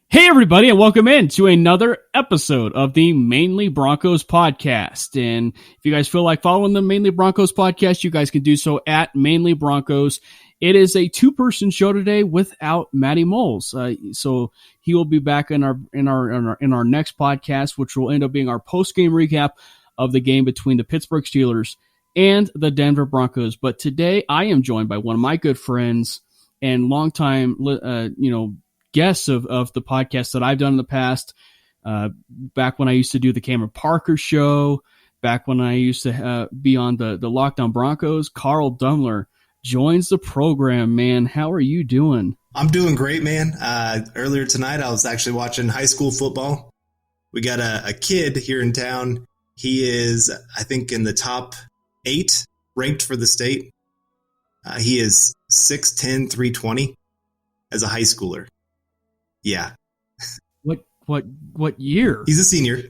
Hey everybody, and welcome in to another episode of the Manely Broncos Podcast. And if you guys feel like following the Manely Broncos Podcast, you guys can do so at Manely Broncos. It is a two-person show today without Matty Moles. So he will be back in our next podcast, which will end up being our post-game recap of the game between the Pittsburgh Steelers and the Denver Broncos. But today I am joined by one of my good friends and longtime, guests of the podcast that I've done in the past, back when I used to do the Cameron Parker show, back when I used to be on the Lockdown Broncos. Carl Dumler joins the program, man. How are you doing? I'm doing great, man. Earlier tonight, I was actually watching high school football. We got a kid here in town. He is, I think, in the top 8 ranked for the state. He is 6'10", 320 as a high schooler. Yeah. What year? He's a senior.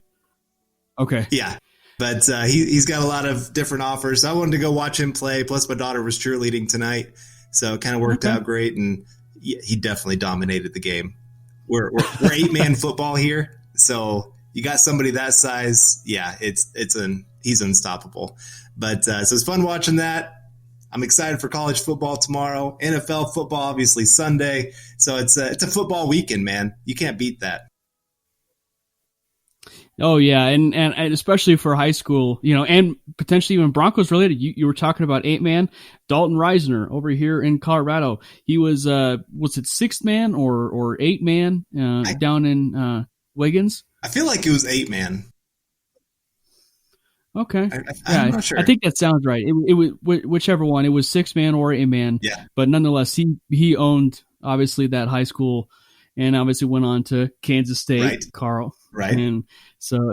Okay. Yeah. But he's got a lot of different offers. So I wanted to go watch him play. Plus, my daughter was cheerleading tonight. So it kind of worked out great. And he definitely dominated the game. We're 8-man football here. So you got somebody that size. Yeah, he's unstoppable. But so it's fun watching that. I'm excited for college football tomorrow. NFL football, obviously Sunday. So it's a football weekend, man. You can't beat that. Oh yeah, and especially for high school, and potentially even Broncos related. You were talking about 8-man. Dalton Reisner over here in Colorado. He was it 6-man or 8-man down in Wiggins? I feel like it was 8-man. Okay. I'm not sure. I think that sounds right. It was whichever one. It was 6-man or 8-man. Yeah. But nonetheless, he owned obviously that high school, and obviously went on to Kansas State. Right. Carl. Right. And so,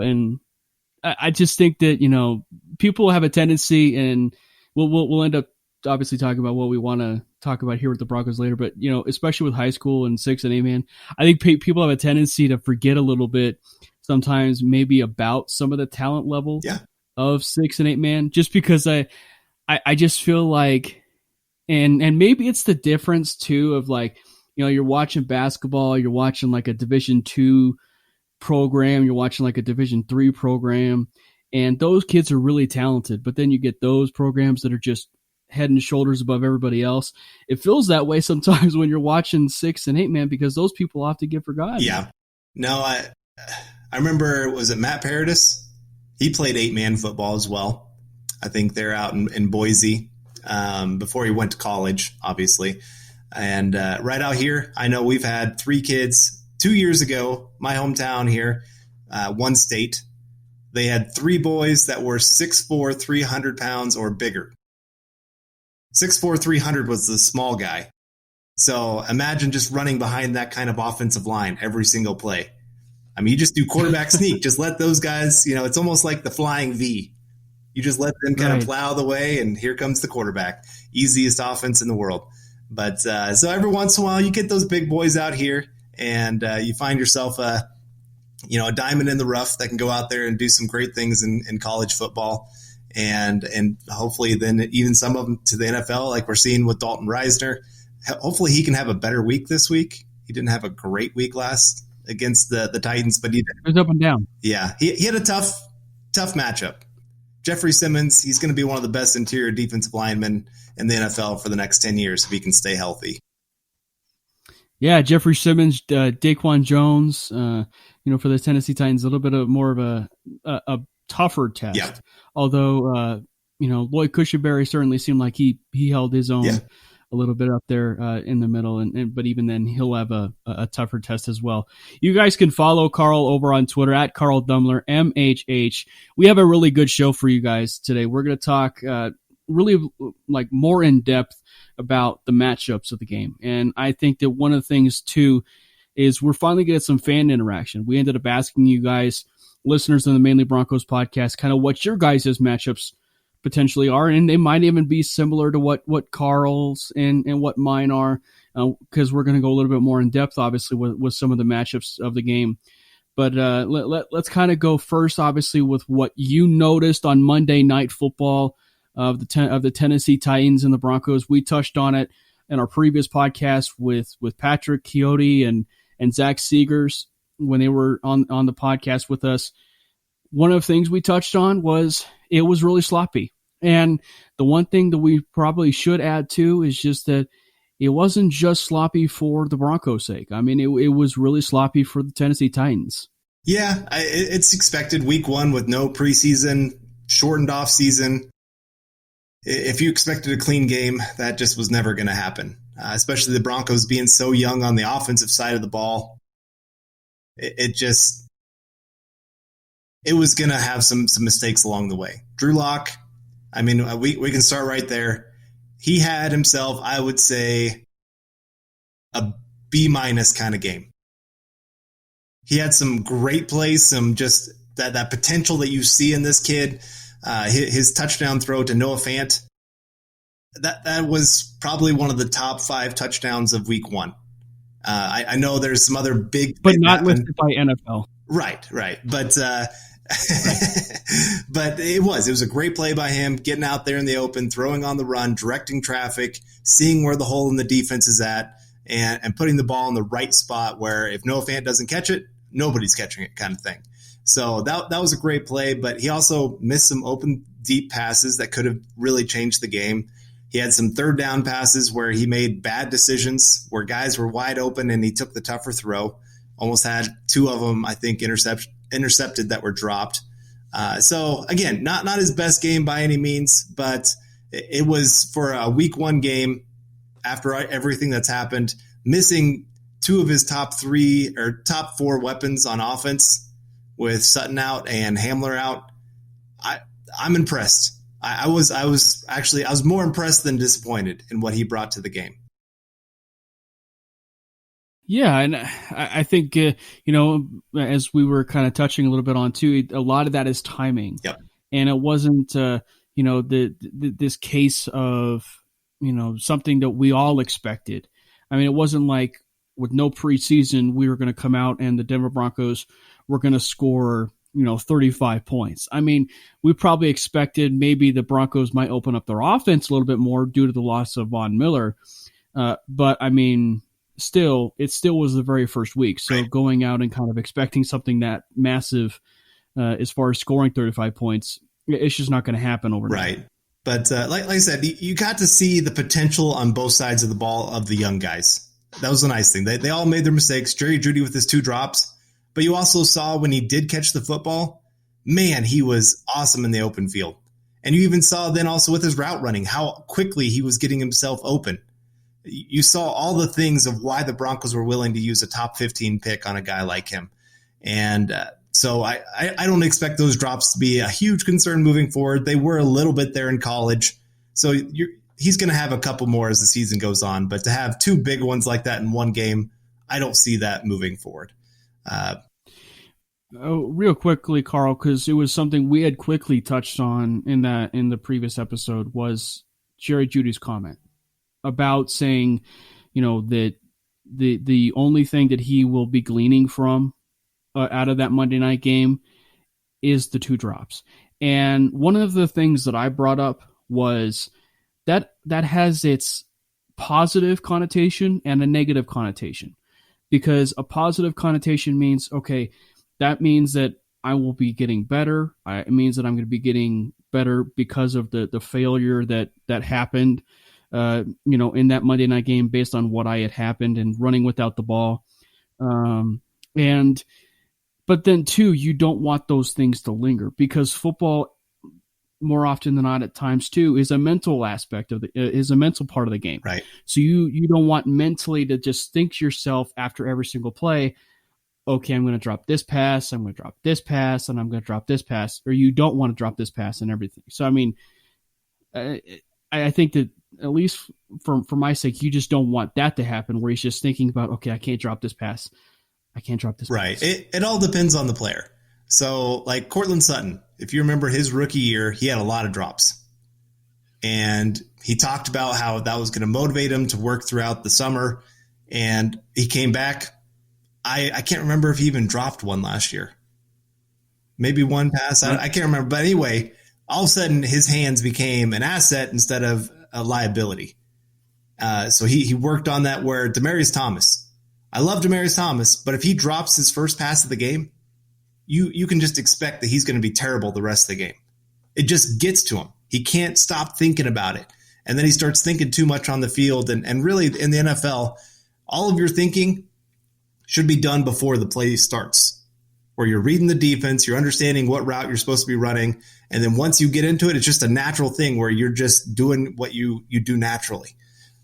I just think that people have a tendency, and we'll end up obviously talking about what we want to talk about here with the Broncos later. But especially with high school and 6 and 8-man, I think people have a tendency to forget a little bit sometimes, maybe about some of the talent level. Yeah. Of 6 and 8-man, just because I just feel like, and maybe it's the difference too of you're watching basketball, you're watching like a Division II program, you're watching like a Division III program, and those kids are really talented, but then you get those programs that are just head and shoulders above everybody else. It feels that way sometimes when you're watching 6 and 8-man, because those people often get forgotten. Yeah. No, I remember, was it Matt Paradis? He played 8-man football as well. I think they're out in Boise before he went to college, obviously. And right out here, I know we've had 3 kids 2 years ago, my hometown here, one state. They had 3 boys that were 6'4", 300 pounds or bigger. 6'4", 300 was the small guy. So imagine just running behind that kind of offensive line every single play. I mean, you just do quarterback sneak. Just let those guys, it's almost like the flying V. You just let them kind of plow the way, and here comes the quarterback. Easiest offense in the world. But so every once in a while, you get those big boys out here, and you find yourself a diamond in the rough that can go out there and do some great things in college football, and hopefully then even some of them to the NFL, like we're seeing with Dalton Reisner. Hopefully he can have a better week this week. He didn't have a great week against the Titans, but he was up and down. Yeah, he had a tough matchup. Jeffrey Simmons, he's going to be one of the best interior defensive linemen in the NFL for the next 10 years if he can stay healthy. Yeah, Jeffrey Simmons, Daquan Jones, for the Tennessee Titans, a little bit of more of a tougher test. Yeah. Although, Lloyd Cushenberry certainly seemed like he held his own. Yeah. A little bit up there in the middle, but even then he'll have a tougher test as well. You guys can follow Carl over on Twitter at Carl Dumler, MHH. We have a really good show for you guys today. We're going to talk really like more in depth about the matchups of the game, and I think that one of the things too is we're finally getting some fan interaction. We ended up asking you guys, listeners of the Manely Broncos podcast, kind of what your guys' matchups potentially are, and they might even be similar to what Carl's and what mine are, because we're going to go a little bit more in depth, obviously, with some of the matchups of the game. But let's kind of go first, obviously, with what you noticed on Monday Night Football of the Tennessee Titans and the Broncos. We touched on it in our previous podcast with Patrick Chiotti and and Zach Seegers, when they were on the podcast with us, one of the things we touched on was it was really sloppy. And the one thing that we probably should add to is just that it wasn't just sloppy for the Broncos' sake. I mean, it was really sloppy for the Tennessee Titans. Yeah, it's expected week one with no preseason, shortened off season. If you expected a clean game, that just was never going to happen, especially the Broncos being so young on the offensive side of the ball. It was going to have some mistakes along the way. Drew Lock, I mean, we can start right there. He had himself, I would say, a B- kind of game. He had some great plays, some just that potential that you see in this kid. His touchdown throw to Noah Fant, that was probably one of the top 5 touchdowns of week one. I know there's some other big, but not listed by NFL. Right. But but it was a great play by him, getting out there in the open, throwing on the run, directing traffic, seeing where the hole in the defense is at, and putting the ball in the right spot where if Noah Fant doesn't catch it, nobody's catching it, kind of thing. So that was a great play, but he also missed some open, deep passes that could have really changed the game. He had some third down passes where he made bad decisions, where guys were wide open and he took the tougher throw. Almost had 2 of them, I think, intercepted that were dropped. So again, not his best game by any means, but it was for a week one game after everything that's happened, missing 2 of his top 4 weapons on offense with Sutton out and Hamler out. I'm impressed. I was more impressed than disappointed in what he brought to the game. Yeah, and I think, as we were kind of touching a little bit on too, a lot of that is timing. Yep. And it wasn't, this case of, something that we all expected. I mean, it wasn't like with no preseason, we were going to come out and the Denver Broncos were going to score, 35 points. I mean, we probably expected maybe the Broncos might open up their offense a little bit more due to the loss of Von Miller. But I mean, it still was the very first week. So right. Going out and kind of expecting something that massive as far as scoring 35 points, it's just not going to happen overnight. Right. But like I said, you got to see the potential on both sides of the ball of the young guys. That was a nice thing. They all made their mistakes. Jerry Jeudy with his 2 drops. But you also saw when he did catch the football, man, he was awesome in the open field. And you even saw then also with his route running, how quickly he was getting himself open. You saw all the things of why the Broncos were willing to use a top 15 pick on a guy like him. And so I don't expect those drops to be a huge concern moving forward. They were a little bit there in college. So he's going to have a couple more as the season goes on. But to have 2 big ones like that in one game, I don't see that moving forward. Real quickly, Carl, because it was something we had quickly touched on in the previous episode, was Jerry Jeudy's comment about saying, that the only thing that he will be gleaning from out of that Monday night game is the 2 drops. And one of the things that I brought up was that has its positive connotation and a negative connotation, because a positive connotation means, okay, that means that I will be getting better. It means that I'm going to be getting better because of the failure that happened, in that Monday night game based on what I had happened and running without the ball. But then too, you don't want those things to linger, because football, more often than not at times too, is a mental aspect is a mental part of the game. Right. So you don't want mentally to just think to yourself after every single play, okay, I'm going to drop this pass, I'm going to drop this pass, and I'm going to drop this pass, or you don't want to drop this pass and everything. So, I mean, I think that at least for my sake, you just don't want that to happen, where he's just thinking about, okay, I can't drop this pass. I can't drop this right. pass. It all depends on the player. So like Cortland Sutton, if you remember his rookie year, he had a lot of drops. And he talked about how that was going to motivate him to work throughout the summer. And he came back. I can't remember if he even dropped one last year. Maybe one pass. I can't remember. But anyway, all of a sudden his hands became an asset instead of a liability. So he worked on that, where Demaryius Thomas, I love Demaryius Thomas, but if he drops his first pass of the game, you can just expect that he's going to be terrible the rest of the game. It just gets to him. He can't stop thinking about it. And then he starts thinking too much on the field. And really, in the NFL, all of your thinking should be done before the play starts, where you're reading the defense, you're understanding what route you're supposed to be running. And then once you get into it, it's just a natural thing where you're just doing what you do naturally.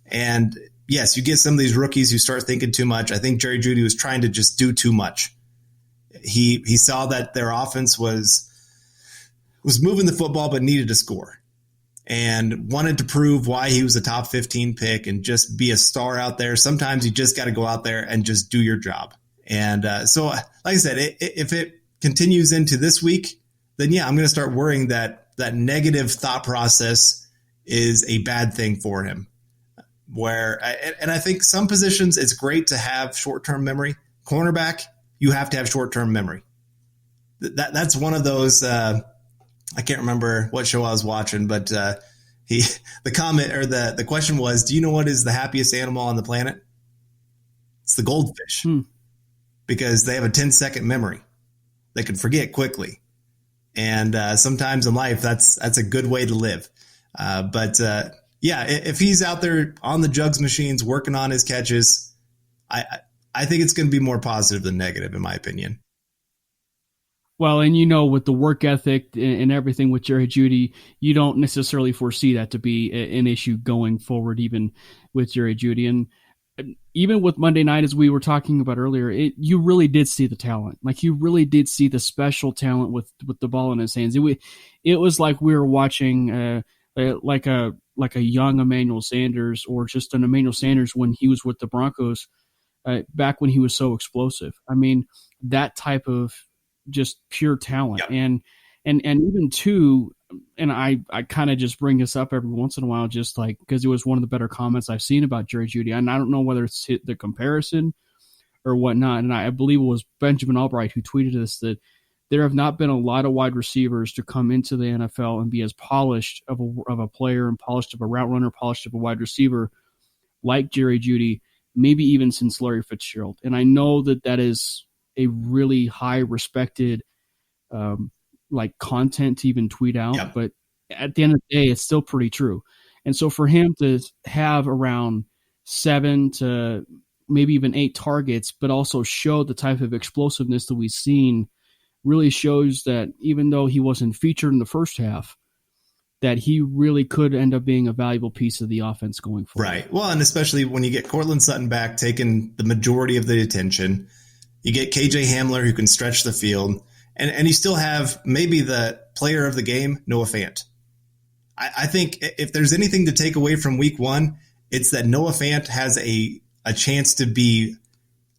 And yes, you get some of these rookies who start thinking too much. I think Jerry Jeudy was trying to just do too much. He saw that their offense was moving the football but needed to score, and wanted to prove why he was a top 15 pick and just be a star out there. Sometimes you just got to go out there and just do your job. And so, like I said, if it continues into this week, then yeah, I'm going to start worrying that negative thought process is a bad thing for him. And I think some positions it's great to have short-term memory. Cornerback, you have to have short-term memory. That's one of those. I can't remember what show I was watching, but the question was, do you know what is the happiest animal on the planet? It's the goldfish, because they have a 10-second memory. They can forget quickly. And sometimes in life, that's a good way to live. Yeah, if he's out there on the jugs machines working on his catches, I think it's going to be more positive than negative, in my opinion. Well, and with the work ethic and everything with Jerry Jeudy, you don't necessarily foresee that to be an issue going forward, even with Jerry Jeudy. And even with Monday night, as we were talking about earlier, you really did see the talent. Like, you really did see the special talent with the ball in his hands. It was like we were watching like a young Emmanuel Sanders, or just an Emmanuel Sanders when he was with the Broncos back when he was so explosive. I mean, that type of just pure talent. Yep. And even too, and I kind of just bring this up every once in a while, just like, because it was one of the better comments I've seen about Jerry Jeudy. And I don't know whether it's the comparison or whatnot. And I believe it was Benjamin Albright who tweeted this, that there have not been a lot of wide receivers to come into the NFL and be as polished of a player and polished of a route runner, polished of a wide receiver like Jerry Jeudy, maybe even since Larry Fitzgerald. And I know that is a really high respected content to even tweet out, yeah. But at the end of the day, it's still pretty true. And so for him to have around 7 to maybe even 8 targets, but also show the type of explosiveness that we've seen, really shows that even though he wasn't featured in the first half, that he really could end up being a valuable piece of the offense going forward. Right. Well, and especially when you get Cortland Sutton back, taking the majority of the attention, you get KJ Hamler, who can stretch the field, and you still have maybe the player of the game, Noah Fant. I think if there's anything to take away from week 1, it's that Noah Fant has a chance to be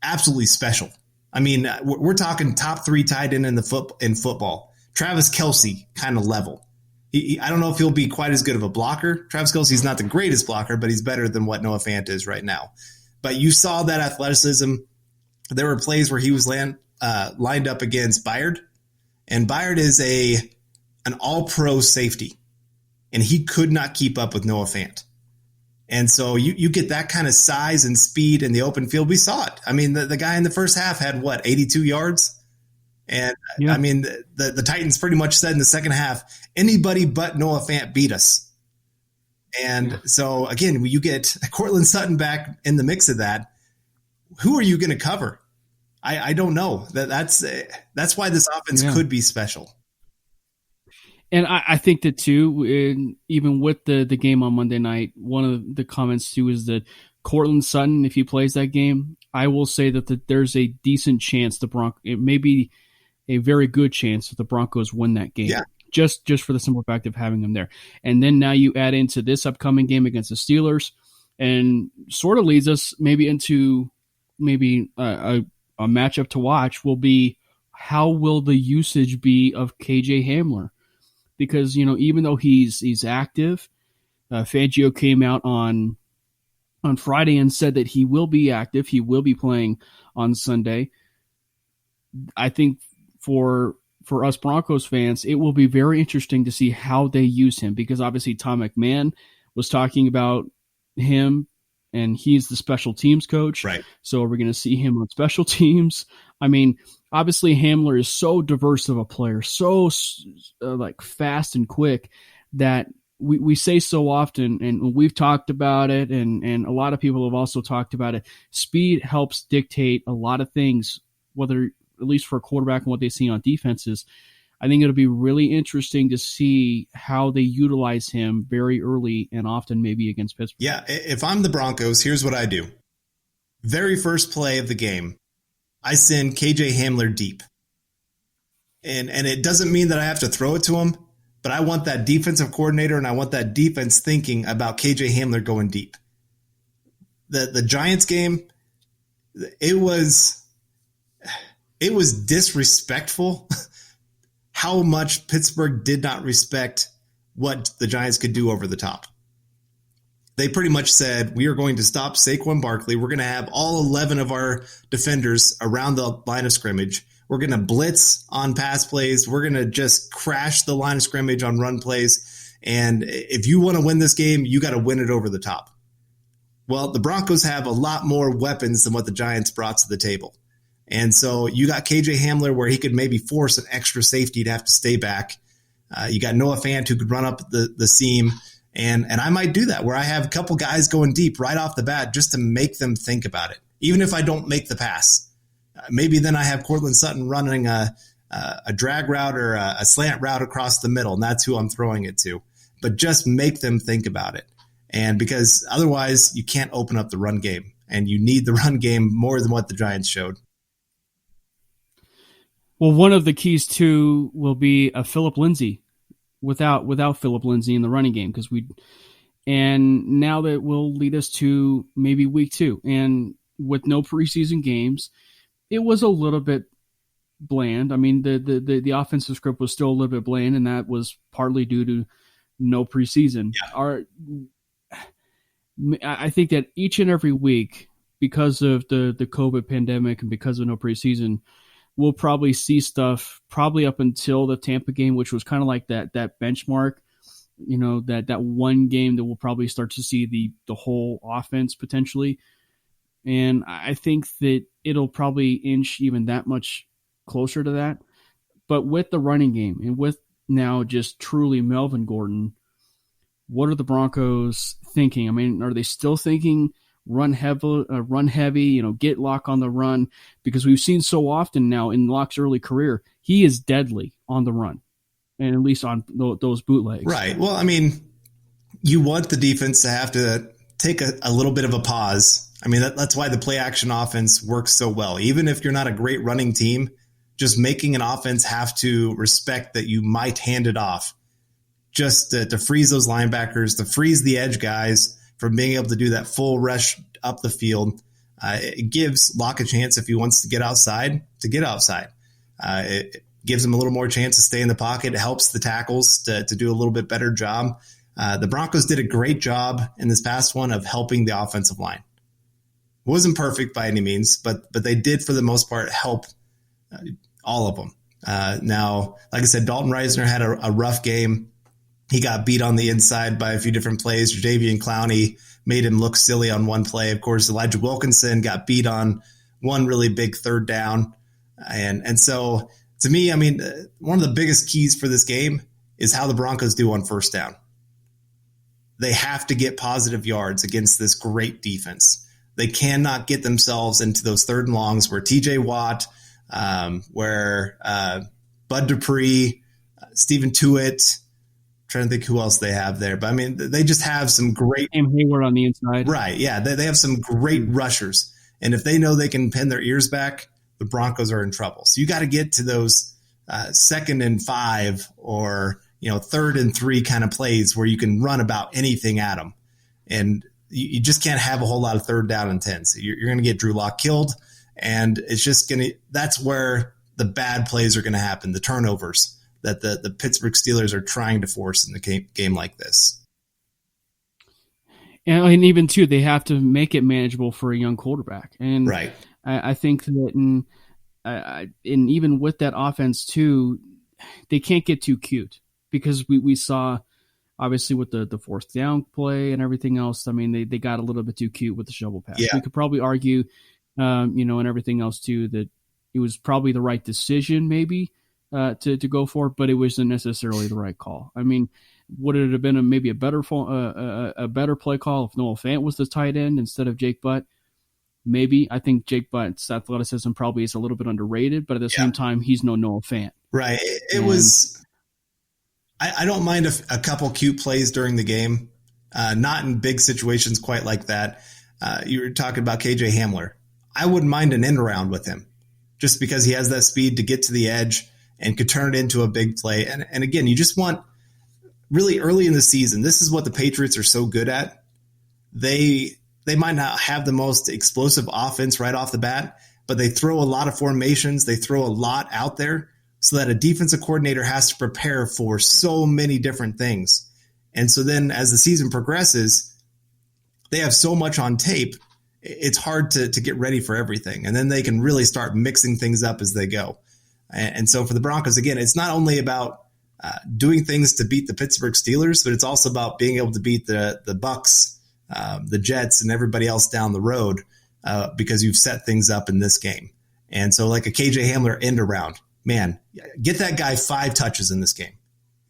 absolutely special. I mean, we're talking top 3 tight end in football. Travis Kelce kind of level. I don't know if he'll be quite as good of a blocker. Travis Kelce's not the greatest blocker, but he's better than what Noah Fant is right now. But you saw that athleticism. There were plays where he was lined up against Byard, and Byard is an all-pro safety, and he could not keep up with Noah Fant. And so you get that kind of size and speed in the open field. We saw it. I mean, the guy in the first half had, 82 yards? And, yeah. I mean, the Titans pretty much said in the second half, anybody but Noah Fant beat us. And so, again, you get Cortland Sutton back in the mix of that. Who are you going to cover? I don't know. That's why this offense could be special. And I think that too, even with the game on Monday night, one of the comments too is that Cortland Sutton, if he plays that game, I will say that there's a decent chance it may be a very good chance that the Broncos win that game. Yeah. Just for the simple fact of having him there. And then now you add into this upcoming game against the Steelers, and sort of leads us maybe into a matchup to watch will be, how will the usage be of KJ Hamler? Because, even though he's active, Fangio came out on Friday and said that he will be active. He will be playing on Sunday. I think for us Broncos fans, it will be very interesting to see how they use him, because obviously Tom McMahon was talking about him and he's the special teams coach. Right. So are we going to see him on special teams? I mean, obviously Hamler is so diverse of a player, so like fast and quick that we say so often, and we've talked about it, and a lot of people have also talked about it. Speed helps dictate a lot of things, whether at least for a quarterback and what they see on defenses. I think it'll be really interesting to see how they utilize him very early and often, maybe against Pittsburgh. Yeah, if I'm the Broncos, here's what I do. Very first play of the game, I send KJ Hamler deep. And it doesn't mean that I have to throw it to him, but I want that defensive coordinator and I want that defense thinking about KJ Hamler going deep. The Giants game, it was disrespectful how much Pittsburgh did not respect what the Giants could do over the top. They pretty much said, we are going to stop Saquon Barkley. We're going to have all 11 of our defenders around the line of scrimmage. We're going to blitz on pass plays. We're going to just crash the line of scrimmage on run plays. And if you want to win this game, you got to win it over the top. Well, the Broncos have a lot more weapons than what the Giants brought to the table. And so you got KJ Hamler where he could maybe force an extra safety to have to stay back. You got Noah Fant who could run up the seam. And I might do that where I have a couple guys going deep right off the bat just to make them think about it. Even if I don't make the pass. Maybe then I have Cortland Sutton running a drag route or a slant route across the middle, and that's who I'm throwing it to. But just make them think about it. And because otherwise you can't open up the run game. And you need the run game more than what the Giants showed. Well, one of the keys too will be a Phillip Lindsay without Phillip Lindsay in the running game and now that will lead us to maybe week 2, and with no preseason games, it was a little bit bland. I mean, the offensive script was still a little bit bland, and that was partly due to no preseason. Yeah. I think that each and every week, because of the COVID pandemic and because of no preseason, we'll probably see stuff probably up until the Tampa game, which was kind of like that benchmark, that one game that we'll probably start to see the whole offense potentially. And I think that it'll probably inch even that much closer to that. But with the running game and with now just truly Melvin Gordon, what are the Broncos thinking? I mean, are they still thinking run heavy, get Locke on the run? Because we've seen so often now in Locke's early career, he is deadly on the run, and at least on those bootlegs. Right. Well, I mean, you want the defense to have to take a little bit of a pause. I mean, that's why the play action offense works so well. Even if you're not a great running team, just making an offense have to respect that you might hand it off just to freeze those linebackers, to freeze the edge guys from being able to do that full rush up the field. It gives Locke a chance if he wants to get outside, to get outside. It gives him a little more chance to stay in the pocket. It helps the tackles to do a little bit better job. The Broncos did a great job in this past one of helping the offensive line. It wasn't perfect by any means, but they did for the most part help all of them. Now, like I said, Dalton Reisner had a rough game. He got beat on the inside by a few different plays. Jadeveon Clowney made him look silly on one play. Of course, Elijah Wilkinson got beat on one really big third down. And so to me, I mean, one of the biggest keys for this game is how the Broncos do on first down. They have to get positive yards against this great defense. They cannot get themselves into those third and longs where TJ Watt, where Bud Dupree, Stephen Tuitt, trying to think who else they have there. But I mean, they just have some great Hayward on the inside. Right. Yeah. They have some great rushers. And if they know they can pin their ears back, the Broncos are in trouble. So you got to get to those 2nd and 5 or, 3rd and 3 kind of plays where you can run about anything at them. And you just can't have a whole lot of 3rd down and 10s. You're going to get Drew Lock killed. And it's just that's where the bad plays are going to happen. The turnovers that the Pittsburgh Steelers are trying to force in the game like this. And even too, they have to make it manageable for a young quarterback. And right. I think that and even with that offense too, they can't get too cute, because we saw obviously with the fourth down play and everything else, I mean, they got a little bit too cute with the shovel pass. Yeah. We could probably argue, and everything else too, that it was probably the right decision maybe to go for it, but it wasn't necessarily the right call. I mean, would it have been maybe a better play call if Noah Fant was the tight end instead of Jake Butt? Maybe. I think Jake Butt's athleticism probably is a little bit underrated, but at the same time, he's no Noah Fant. Right. It was. I don't mind a couple cute plays during the game, not in big situations quite like that. You were talking about KJ Hamler. I wouldn't mind an end around with him, just because he has that speed to get to the edge and could turn it into a big play. And again, you just want really early in the season. This is what the Patriots are so good at. They might not have the most explosive offense right off the bat, but they throw a lot of formations. They throw a lot out there so that a defensive coordinator has to prepare for so many different things. And so then as the season progresses, they have so much on tape, it's hard to get ready for everything. And then they can really start mixing things up as they go. And so for the Broncos, again, it's not only about doing things to beat the Pittsburgh Steelers, but it's also about being able to beat the Bucks, the Jets, and everybody else down the road because you've set things up in this game. And so like a KJ Hamler end around, man, get that guy 5 touches in this game.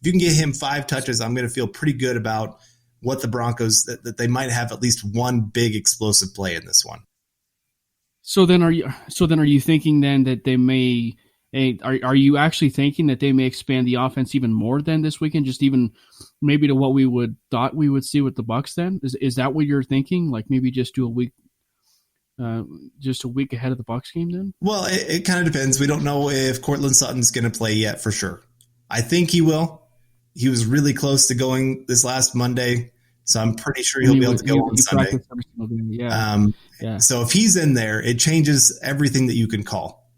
If you can get him 5 touches, I'm going to feel pretty good about what the Broncos, that they might have at least one big explosive play in this one. So then are you thinking then that they may, are you actually thinking that they may expand the offense even more than this weekend, just even maybe to what we thought we would see with the Bucks then? Is that what you're thinking? Like maybe just do a week ahead of the Bucks game then? Well, it kind of depends. We don't know if Cortland Sutton's going to play yet for sure. I think he will. He was really close to going this last Monday, so I'm pretty sure he'll be able to go on Sunday. Yeah. So if he's in there, it changes everything that you can call.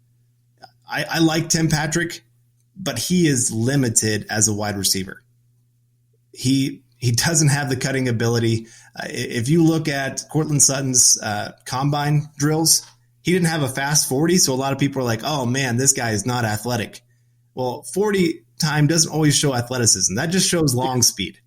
I like Tim Patrick, but he is limited as a wide receiver. He doesn't have the cutting ability. If you look at Cortland Sutton's combine drills, he didn't have a fast 40, so a lot of people are like, oh, man, this guy is not athletic. Well, 40 time doesn't always show athleticism. That just shows long speed.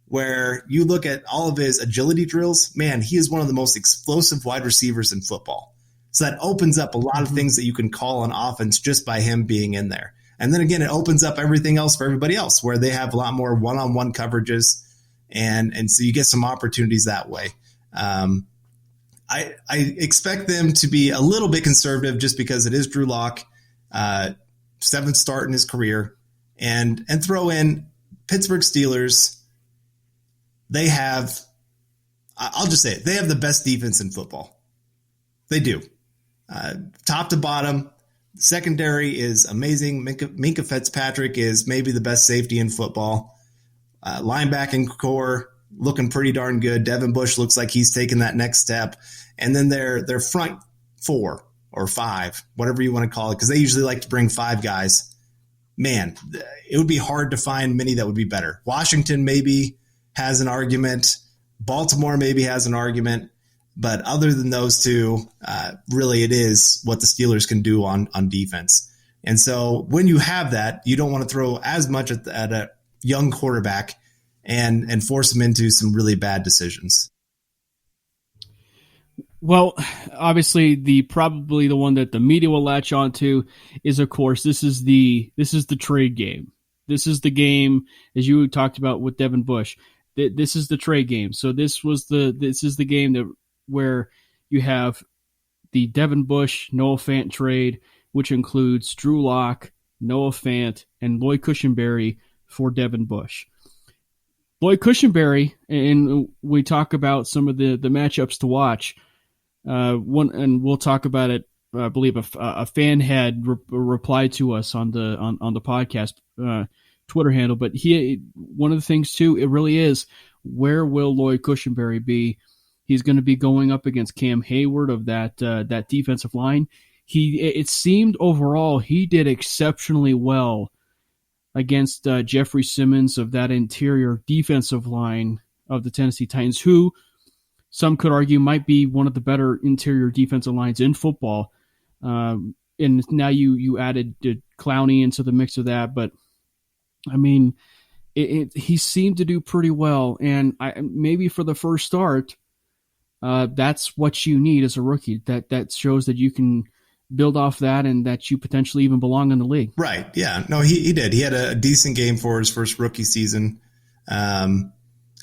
Where you look at all of his agility drills, man, he is one of the most explosive wide receivers in football. So that opens up a lot of things that you can call on offense just by him being in there. And then again, it opens up everything else for everybody else where they have a lot more one-on-one coverages. And so you get some opportunities that way. I expect them to be a little bit conservative just because it is Drew Lock, 7th start in his career, and throw in Pittsburgh Steelers. They have, I'll just say it, they have the best defense in football. They do. Top to bottom, secondary is amazing. Minkah Fitzpatrick is maybe the best safety in football. Linebacking core looking pretty darn good. Devin Bush looks like he's taking that next step. And then their front 4 or 5, whatever you want to call it, because they usually like to bring 5 guys. Man, it would be hard to find many that would be better. Washington maybe has an argument. Baltimore maybe has an argument. But other than those two, really it is what the Steelers can do on defense. And so when you have that, you don't want to throw as much at a young quarterback and force him into some really bad decisions. Well, obviously probably the one that the media will latch onto is, of course, this is the trade game. This is the game, as you talked about with Devin Bush. This is the trade game. So this is the game where you have the Devin Bush Noah Fant trade, which includes Drew Lock, Noah Fant, and Lloyd Cushenberry for Devin Bush. Lloyd Cushenberry, and we talk about some of the matchups to watch. And we'll talk about it. I believe a fan had replied to us on the podcast Twitter handle. But one of the things too, it really is, where will Lloyd Cushenberry be? He's going to be going up against Cam Hayward of that defensive line. It seemed overall he did exceptionally well against Jeffrey Simmons of that interior defensive line of the Tennessee Titans, who some could argue might be one of the better interior defensive lines in football. And now you added Clowney into the mix of that, but I mean, he seemed to do pretty well. And maybe for the first start, that's what you need as a rookie. That shows that you can build off that and that you potentially even belong in the league. Right. Yeah. No, he did. He had a decent game for his first rookie season.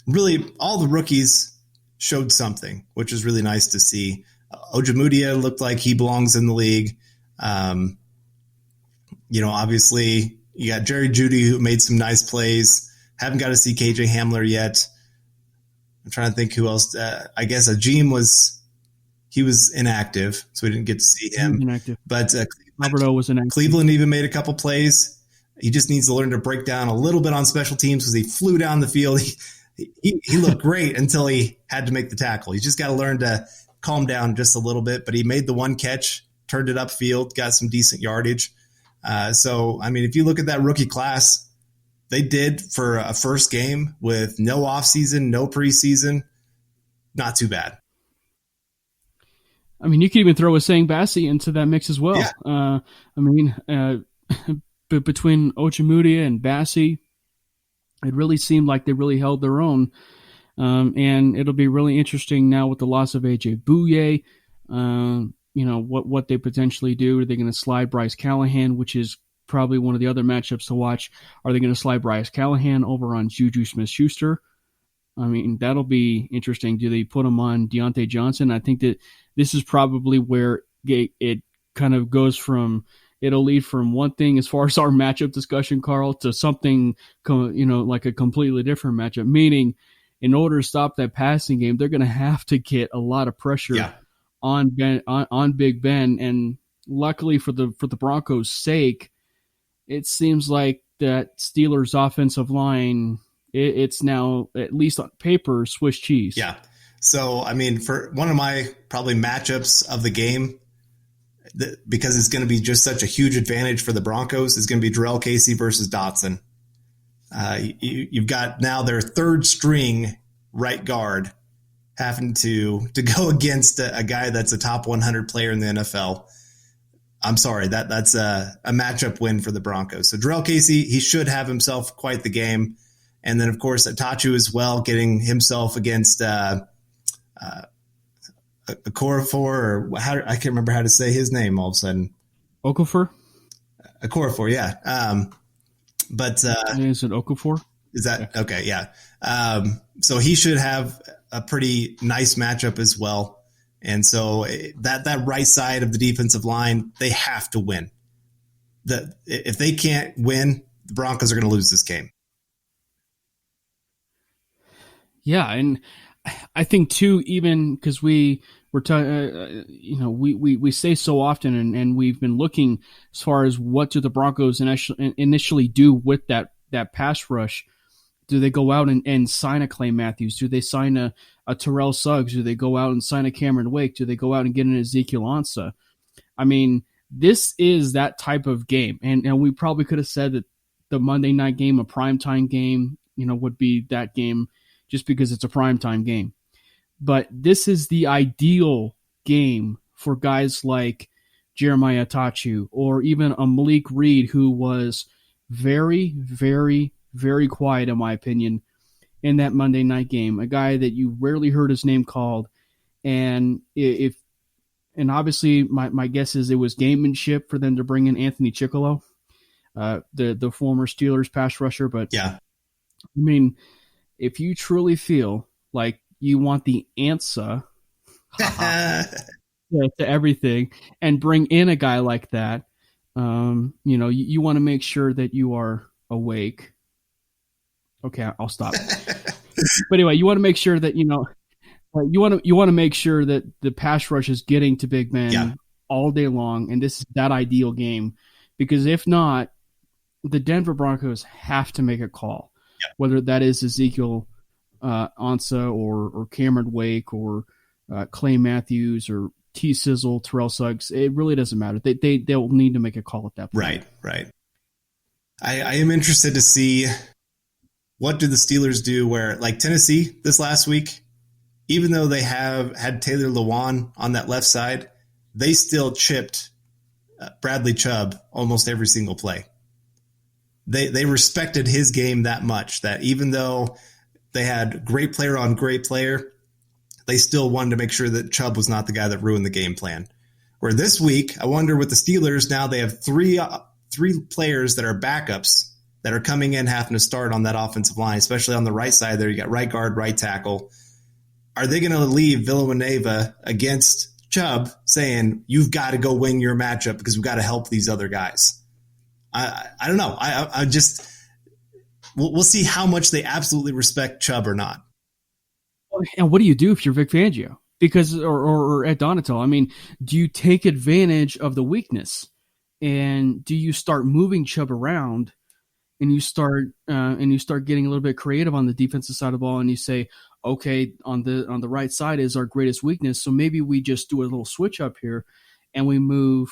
Really, all the rookies showed something, which is really nice to see. Ojemudia looked like he belongs in the league. Obviously you got Jerry Jeudy, who made some nice plays. Haven't got to see KJ Hamler yet. I'm trying to think who else. I guess Ajim was inactive, so we didn't get to see him. Inactive. But Roberto was inactive. Cleveland even made a couple plays. He just needs to learn to break down a little bit on special teams because he flew down the field. He looked great until he had to make the tackle. He's just got to learn to calm down just a little bit. But he made the one catch, turned it upfield, got some decent yardage. If you look at that rookie class, they did for a first game with no offseason, no preseason, not too bad. I mean, you could even throw Asang Bassi into that mix as well. Yeah. But between Ojemudia and Bassi, it really seemed like they really held their own. And it'll be really interesting now with the loss of AJ Bouye. What they potentially do. Are they going to slide Bryce Callahan, which is probably one of the other matchups to watch? Are they going to slide Bryce Callahan over on Juju Smith-Schuster? I mean, that'll be interesting. Do they put him on Deontay Johnson? I think that this is probably where it kind of goes from, it'll lead from one thing as far as our matchup discussion, Carl, to something, like a completely different matchup, meaning in order to stop that passing game, they're going to have to get a lot of pressure on Big Ben. And luckily for the Broncos' sake, it seems like that Steelers offensive line, it's now, at least on paper, Swiss cheese. Yeah. So, for one of my probably matchups of the game, because it's going to be just such a huge advantage for the Broncos, is going to be Jarrell Casey versus Dotson. You've got now their third string right guard having to go against a guy that's a top 100 player in the NFL. I'm sorry, that's a matchup win for the Broncos. So Jarrell Casey, he should have himself quite the game. And then, of course, Atachu as well, getting himself against Okorafor, or I can't remember how to say his name all of a sudden. Okafor? Okorafor, yeah. Is it Okafor? Is that okay? Yeah. So he should have a pretty nice matchup as well. And so that right side of the defensive line, they have to win. If they can't win, the Broncos are going to lose this game. Yeah, and I think too, even because we say so often, and we've been looking as far as what do the Broncos initially do with that pass rush. Do they go out and sign a Clay Matthews? Do they sign a Terrell Suggs? Do they go out and sign a Cameron Wake? Do they go out and get an Ezekiel Ansah? I mean, this is that type of game, and we probably could have said that the Monday night game, a primetime game, would be that game, just because it's a primetime game. But this is the ideal game for guys like Jeremiah Atachu or even a Malik Reed, who was very, very, very quiet, in my opinion, in that Monday night game. A guy that you rarely heard his name called. And obviously my guess is it was gamemanship for them to bring in Anthony Chickolo, the former Steelers pass rusher. But yeah, if you truly feel like you want the answer to everything and bring in a guy like that, you want to make sure that you are awake. Okay, I'll stop. But anyway, you want to make sure that, you want to make sure that the pass rush is getting to Big Ben all day long. And this is that ideal game, because if not, the Denver Broncos have to make a call. Whether that is Ezekiel Ansah or Cameron Wake or Clay Matthews or T. Sizzle, Terrell Suggs, it really doesn't matter. They'll need to make a call at that point. Right. I am interested to see what do the Steelers do where, like Tennessee this last week, even though they have had Taylor Lewan on that left side, they still chipped Bradley Chubb almost every single play. they respected his game that much that even though they had great player on great player, they still wanted to make sure that Chubb was not the guy that ruined the game plan. Where this week, I wonder with the Steelers, now they have three players that are backups that are coming in having to start on that offensive line, especially on the right side there. You got right guard, right tackle. Are they going to leave Villanueva against Chubb saying, you've got to go win your matchup because we've got to help these other guys? I don't know. I just we'll see how much they absolutely respect Chubb or not. And what do you do if you're Vic Fangio? Because or Ed Donato? I mean, do you take advantage of the weakness, and do you start moving Chubb around, and you start getting a little bit creative on the defensive side of the ball, and you say, okay, on the right side is our greatest weakness, so maybe we just do a little switch up here, and we move,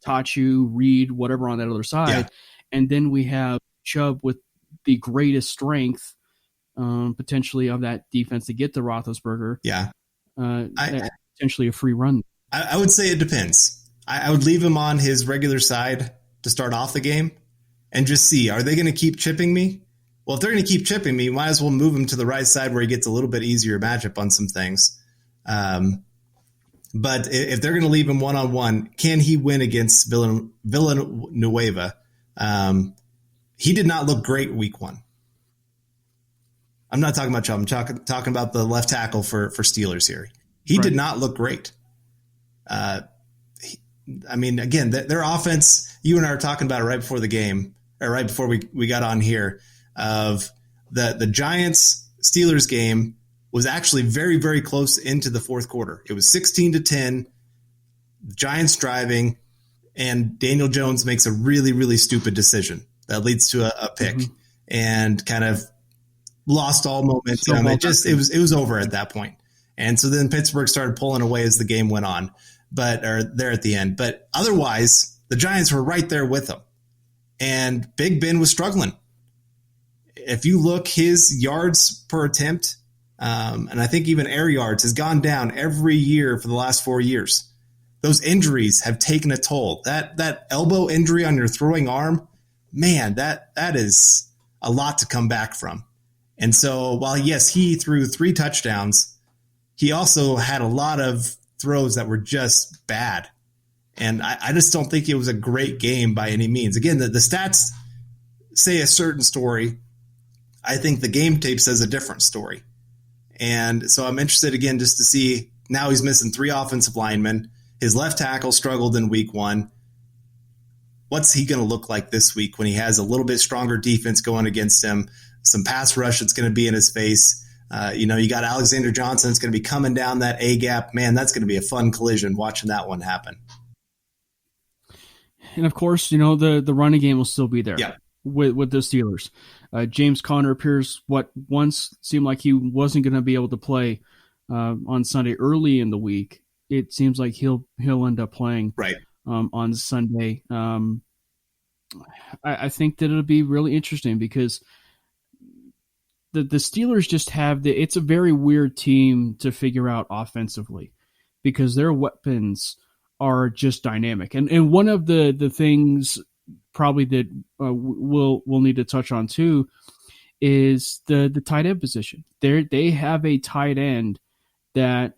Tachu, Reed, whatever on that other side, and then we have Chubb with the greatest strength, potentially of that defense to get to Roethlisberger. Yeah, potentially a free run. I would say it depends. I would leave him on his regular side to start off the game, and just see, are they going to keep chipping me? Well, if they're going to keep chipping me, might as well move him to the right side where he gets a little bit easier matchup on some things. But if they're going to leave him one-on-one, can he win against Villanueva? He did not look great week one. I'm not talking about Chubb. I'm talking about the left tackle for Steelers here. He did not look great. I mean, again, their offense, you and I were talking about it right before the game, or right before we got on here, of the Giants-Steelers game was actually very, very close into the fourth quarter. It was 16-10, Giants driving, and Daniel Jones makes a really, really stupid decision that leads to a pick and kind of lost all momentum. It was over at that point. And so then Pittsburgh started pulling away as the game went on, or there at the end. But otherwise, the Giants were right there with them. And Big Ben was struggling. If you look, his yards per attempt, and I think even air yards, has gone down every year for the last 4 years. Those injuries have taken a toll. That elbow injury on your throwing arm, man, that is a lot to come back from. And so while, yes, he threw 3 touchdowns, he also had a lot of throws that were just bad. And I just don't think it was a great game by any means. Again, the stats say a certain story. I think the game tape says a different story. And so I'm interested, again, just to see, now he's missing 3 offensive linemen. His left tackle struggled in week 1. What's he going to look like this week when he has a little bit stronger defense going against him, some pass rush that's going to be in his face? You got Alexander Johnson that's going to be coming down that A-gap. Man, that's going to be a fun collision watching that one happen. And, of course, the running game will still be there with the Steelers. James Conner appears what once seemed like he wasn't going to be able to play on Sunday early in the week. It seems like he'll end up playing on Sunday. I think that it'll be really interesting because the Steelers just have it's a very weird team to figure out offensively because their weapons are just dynamic. And one of the things probably that we'll need to touch on too is the tight end position. They have a tight end that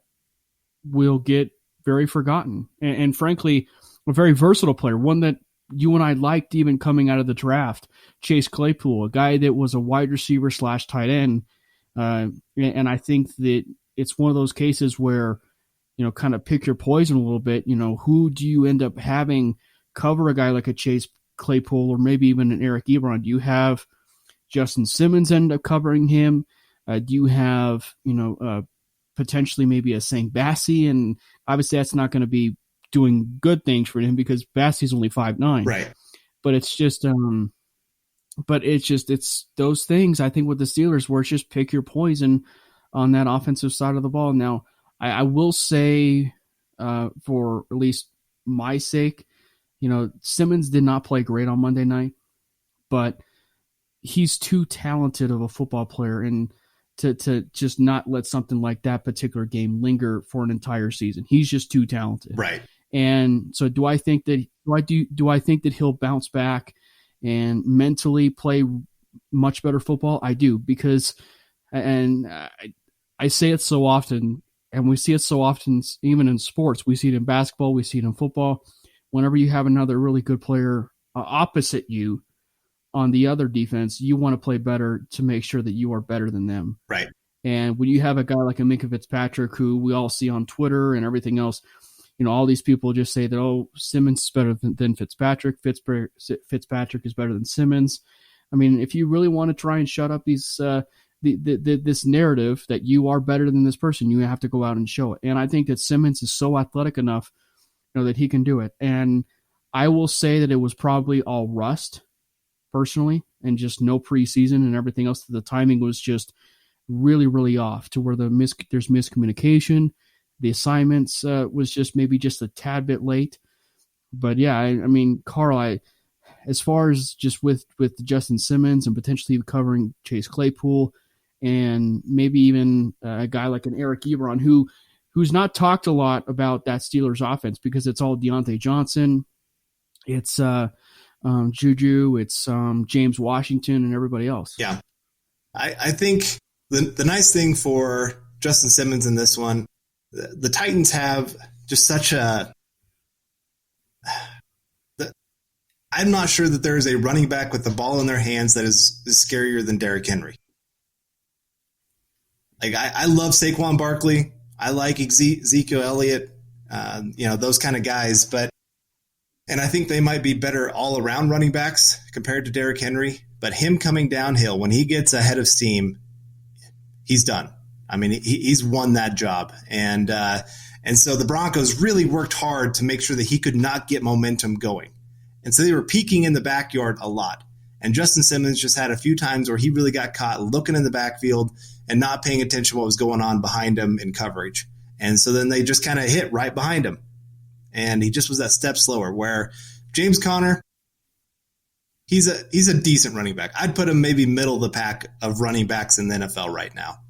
will get very forgotten and frankly a very versatile player, one that you and I liked even coming out of the draft, Chase Claypool, a guy that was a wide receiver / tight end. And I think that it's one of those cases where, kind of pick your poison a little bit. Who do you end up having cover a guy like a Chase Claypool or maybe even an Eric Ebron? Do you have Justin Simmons end up covering him? Do you have, potentially maybe a St. Bassie? And obviously that's not going to be doing good things for him because Bassie's only 5'9". Right. But it's just, it's those things I think with the Steelers where it's just pick your poison on that offensive side of the ball. Now, I will say, for at least my sake, Simmons did not play great on Monday night, but he's too talented of a football player and to just not let something like that particular game linger for an entire season. He's just too talented. Right. And so do I think that he'll bounce back and mentally play much better football? I do, because, and I say it so often, and we see it so often even in sports. We see it in basketball, we see it in football. Whenever you have another really good player opposite you on the other defense, you want to play better to make sure that you are better than them. Right. And when you have a guy like a Minkah Fitzpatrick, who we all see on Twitter and everything else, all these people just say that, oh, Simmons is better than Fitzpatrick. Fitzpatrick is better than Simmons. I mean, if you really want to try and shut up these this narrative that you are better than this person, you have to go out and show it. And I think that Simmons is so athletic enough, that he can do it. And I will say that it was probably all rust, personally, and just no preseason and everything else. The timing was just really, really off, to where there's miscommunication. The assignments was just maybe just a tad bit late. But yeah, I mean, Carl, as far as just with Justin Simmons and potentially covering Chase Claypool, and maybe even a guy like an Eric Ebron, who's not talked a lot about that Steelers offense, because it's all Deontay Johnson, it's Juju, it's James Washington, and everybody else. Yeah, I think the nice thing for Justin Simmons in this one, the Titans have just such I'm not sure that there is a running back with the ball in their hands that is scarier than Derrick Henry. Like, I love Saquon Barkley. I like Ezekiel Elliott, those kind of guys. And I think they might be better all-around running backs compared to Derrick Henry. But him coming downhill, when he gets ahead of steam, he's done. I mean, he's won that job. And so the Broncos really worked hard to make sure that he could not get momentum going. And so they were peeking in the backyard a lot. And Justin Simmons just had a few times where he really got caught looking in the backfield and not paying attention to what was going on behind him in coverage. And so then they just kind of hit right behind him. And he just was that step slower, where James Conner, he's a decent running back. I'd put him maybe middle of the pack of running backs in the NFL right now.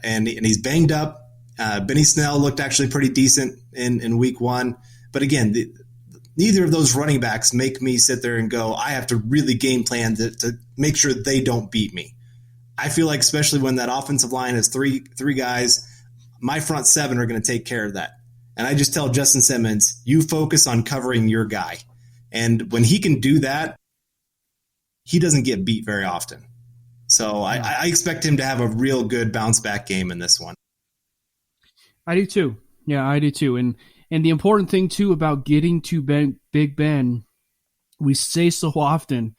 And he's banged up. Benny Snell looked actually pretty decent in week one. But again, neither of those running backs make me sit there and go, I have to really game plan to make sure they don't beat me. I feel like, especially when that offensive line has three guys, my front seven are going to take care of that. And I just tell Justin Simmons, you focus on covering your guy. And when he can do that, he doesn't get beat very often. So I expect him to have a real good bounce back game in this one. I do too. Yeah, I do too. And the important thing too about getting to Big Ben, we say so often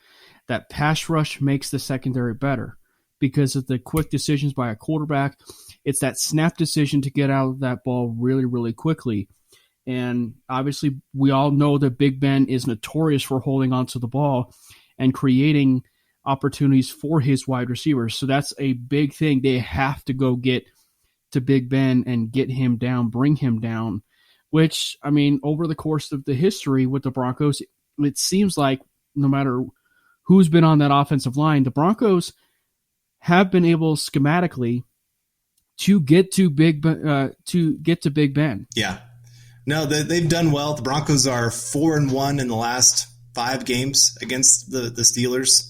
that pass rush makes the secondary better because of the quick decisions by a quarterback. It's that snap decision to get out of that ball really, really quickly. And obviously we all know that Big Ben is notorious for holding onto the ball and creating opportunities for his wide receivers. So that's a big thing. They have to go get to Big Ben and get him down, bring him down, which, I mean, over the course of the history with the Broncos, it seems like no matter who's been on that offensive line, the Broncos have been able schematically to get to Big Ben. Yeah. No, they've done well. The Broncos are 4-1 in the last 5 games against the Steelers.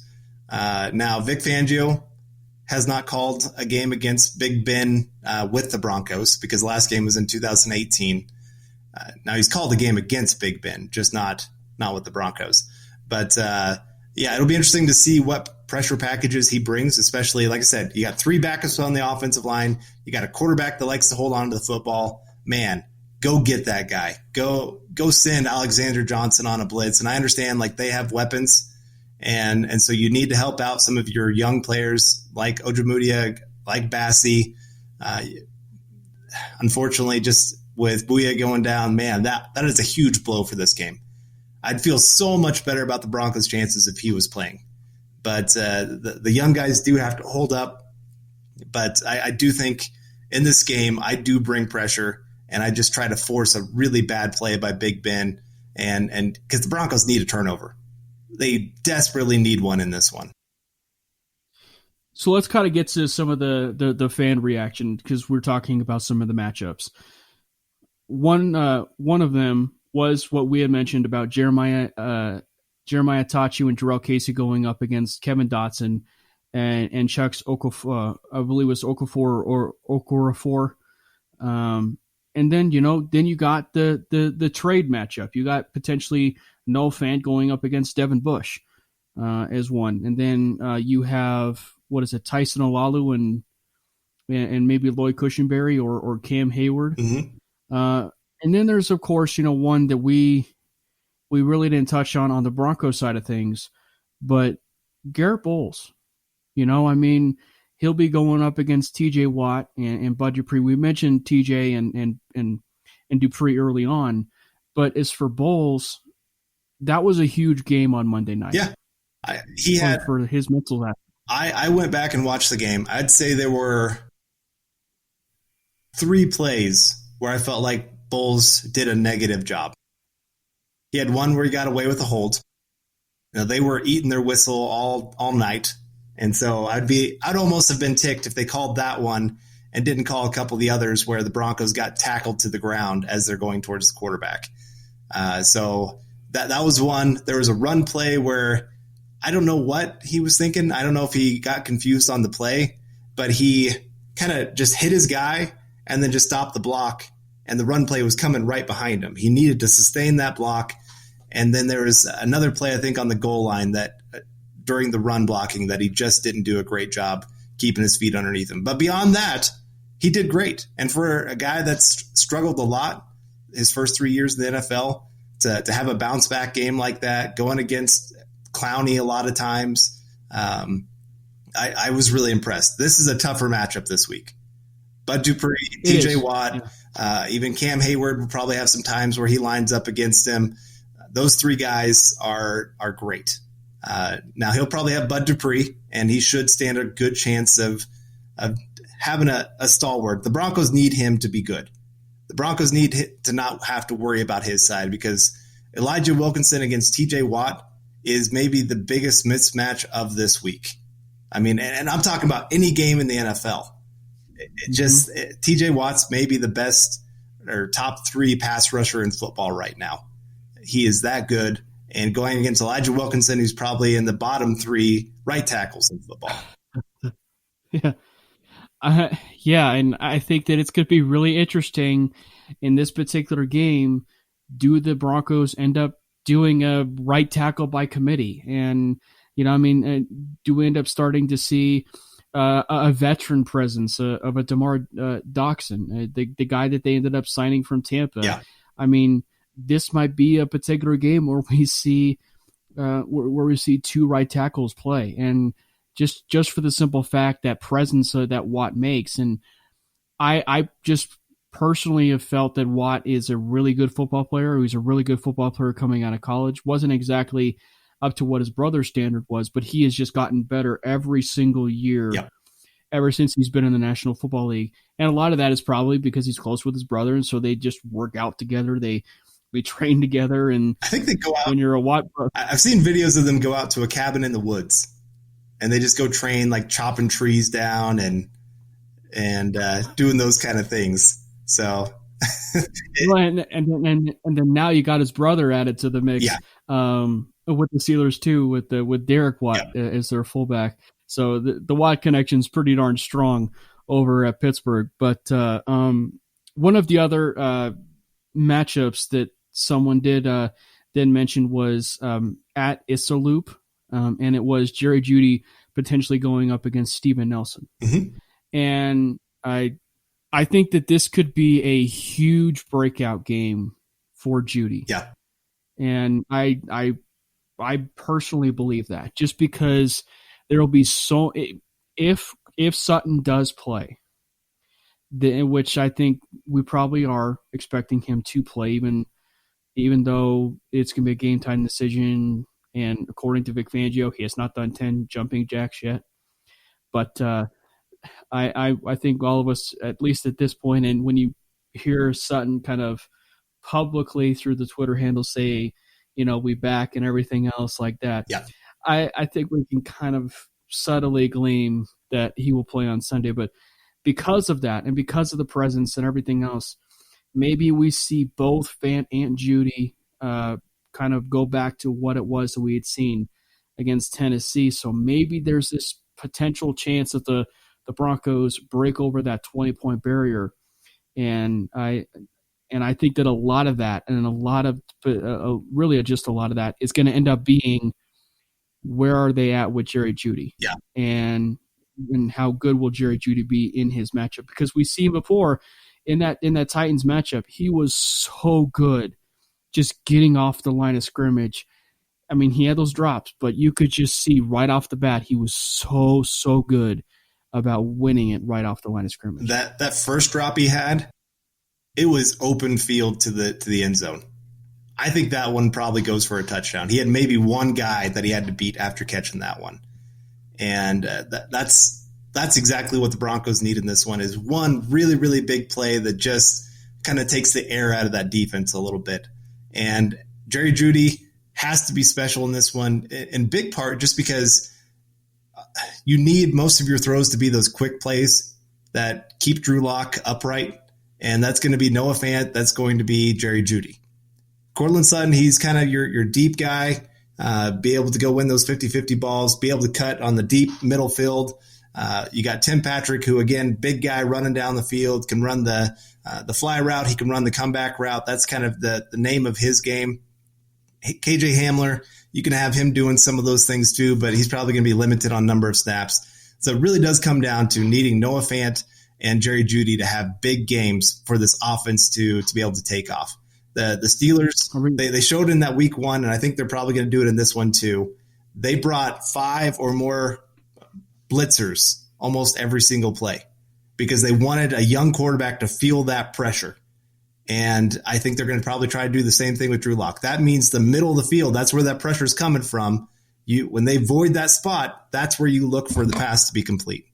Now, Vic Fangio has not called a game against Big Ben with the Broncos because the last game was in 2018. Now he's called a game against Big Ben, just not with the Broncos. But yeah, it'll be interesting to see what pressure packages he brings, especially, like I said, you got 3 backups on the offensive line. You got a quarterback that likes to hold on to the football. Man, go get that guy. Go send Alexander Johnson on a blitz. And I understand, like, they have weapons. And so you need to help out some of your young players like Ojemudia, like Bassie. Unfortunately, just with Booyah going down, man, that is a huge blow for this game. I'd feel so much better about the Broncos' chances if he was playing. But the young guys do have to hold up. But I do think in this game, I do bring pressure, and I just try to force a really bad play by Big Ben, and because the Broncos need a turnover. They desperately need one in this one. So let's kind of get to some of the fan reaction, because we're talking about some of the matchups. One of them was what we had mentioned about Jeremiah Jeremiah Tachi and Jarrell Casey going up against Kevin Dotson and Chuck's Okafor, I believe it was Okafor or Okorafor. And then, then you got the trade matchup. You got potentially Noah Fant going up against Devin Bush as one. And then you have, Tyson Olalu and maybe Lloyd Cushenberry or Cam Hayward. Mm-hmm. And then there's, of course, one that we really didn't touch on the Broncos side of things, but Garrett Bowles. He'll be going up against TJ Watt and Bud Dupree. We mentioned TJ and Dupree early on, but as for Bowles, that was a huge game on Monday night. Yeah. He had for his mental health. I went back and watched the game. I'd say there were 3 plays where I felt like Bowles did a negative job. He had one where he got away with a hold. They were eating their whistle all night. And so I'd almost have been ticked if they called that one and didn't call a couple of the others where the Broncos got tackled to the ground as they're going towards the quarterback. So that was one. There was a run play where I don't know what he was thinking. I don't know if he got confused on the play, but he kind of just hit his guy and then just stopped the block, and the run play was coming right behind him. He needed to sustain that block. And then there was another play, I think, on the goal line that during the run blocking that he just didn't do a great job keeping his feet underneath him. But beyond that, he did great. And for a guy that's struggled a lot his first 3 years in the NFL, to have a bounce back game like that, going against Clowney a lot of times, I was really impressed. This is a tougher matchup this week. Bud Dupree, TJ Watt, even Cam Hayward will probably have some times where he lines up against him. Those 3 guys are great. Now he'll probably have Bud Dupree, and he should stand a good chance of having a stalwart. The Broncos need him to be good. The Broncos need to not have to worry about his side, because Elijah Wilkinson against TJ Watt is maybe the biggest mismatch of this week. And I'm talking about any game in the NFL. TJ Watt's maybe the best or top 3 pass rusher in football right now. He is that good. And going against Elijah Wilkinson, who's probably in the bottom 3 right tackles in football. Yeah. And I think that it's going to be really interesting in this particular game. Do the Broncos end up doing a right tackle by committee? And, do we end up starting to see a veteran presence of a DeMar Dotson, the guy that they ended up signing from Tampa? Yeah. This might be a particular game where we see 2 right tackles play, and just for the simple fact that presence that Watt makes. And I just personally have felt that Watt is a really good football player. He's a really good football player coming out of college. Wasn't exactly up to what his brother's standard was, but he has just gotten better every single year. Yep. Ever since he's been in the National Football League. And a lot of that is probably because he's close with his brother, and so they just work out together. We train together, and I think they go out. When you're a Watt, I've seen videos of them go out to a cabin in the woods, and they just go train, like chopping trees down and doing those kind of things. So, and then now you got his brother added to the mix. Yeah. With the Steelers too, with Derek Watt as their fullback. So the Watt connection is pretty darn strong over at Pittsburgh. But one of the other matchups that someone did mention was at Isaloop, and it was Jerry Jeudy potentially going up against Steven Nelson. Mm-hmm. And I think that this could be a huge breakout game for Jeudy. Yeah. And I personally believe that, just because there will be if Sutton does play, which I think we probably are expecting him to play, even though it's going to be a game time decision. And according to Vic Fangio, he has not done 10 jumping jacks yet. But I think all of us, at least at this point, and when you hear Sutton kind of publicly through the Twitter handle say, we back and everything else like that, yeah. I think we can kind of subtly glean that he will play on Sunday. But because of that, and because of the presence and everything else, maybe we see both Fant and Jeudy kind of go back to what it was that we had seen against Tennessee. So maybe there's this potential chance that the Broncos break over that 20-point barrier. And I think that a lot of that, and a lot of really just a lot of that, is going to end up being, where are they at with Jerry Jeudy? Yeah. And how good will Jerry Jeudy be in his matchup? Because we see him before in that Titans matchup, he was so good just getting off the line of scrimmage. I mean, he had those drops, but you could just see right off the bat he was so good about winning it right off the line of scrimmage. That first drop he had, it was open field to the end zone. I think that one probably goes for a touchdown. He had maybe one guy that he had to beat after catching that one. And that's exactly what the Broncos need in this one, is one really, really big play that just kind of takes the air out of that defense a little bit. And Jerry Jeudy has to be special in this one, in big part just because you need most of your throws to be those quick plays that keep Drew Lock upright. And that's going to be Noah Fant. That's going to be Jerry Jeudy. Courtland Sutton, he's kind of your deep guy, be able to go win those 50-50 balls, be able to cut on the deep middle field. You got Tim Patrick, who, again, big guy running down the field, can run the fly route. He can run the comeback route. That's kind of the name of his game. KJ Hamler, you can have him doing some of those things too, but he's probably going to be limited on number of snaps. So it really does come down to needing Noah Fant and Jerry Jeudy to have big games for this offense to be able to take off. The Steelers, they showed in that week one, and I think they're probably going to do it in this one too. They brought 5 or more blitzers almost every single play because they wanted a young quarterback to feel that pressure. And I think they're going to probably try to do the same thing with Drew Lock. That means the middle of the field, that's where that pressure is coming from. When they void that spot, that's where you look for the pass to be complete.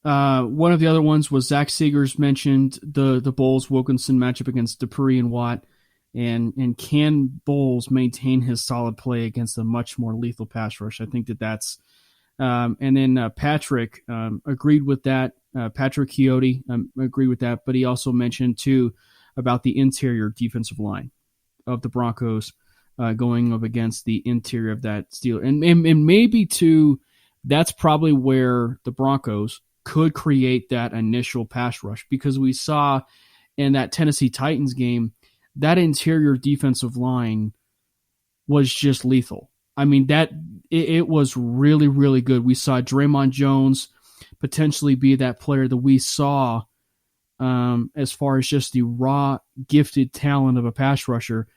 One of the other ones was Zach Seegers mentioned the Bowles-Wilkinson matchup against Dupree and Watt. And can Bowles maintain his solid play against a much more lethal pass rush? I think that's and then Patrick agreed with that. Patrick Chiotti agreed with that, but he also mentioned too about the interior defensive line of the Broncos going up against the interior of that Steelers. And maybe too, that's probably where the Broncos could create that initial pass rush, because we saw in that Tennessee Titans game, that interior defensive line was just lethal. I mean, it was really, really good. We saw Draymond Jones potentially be that player that we saw as far as just the raw, gifted talent of a pass rusher.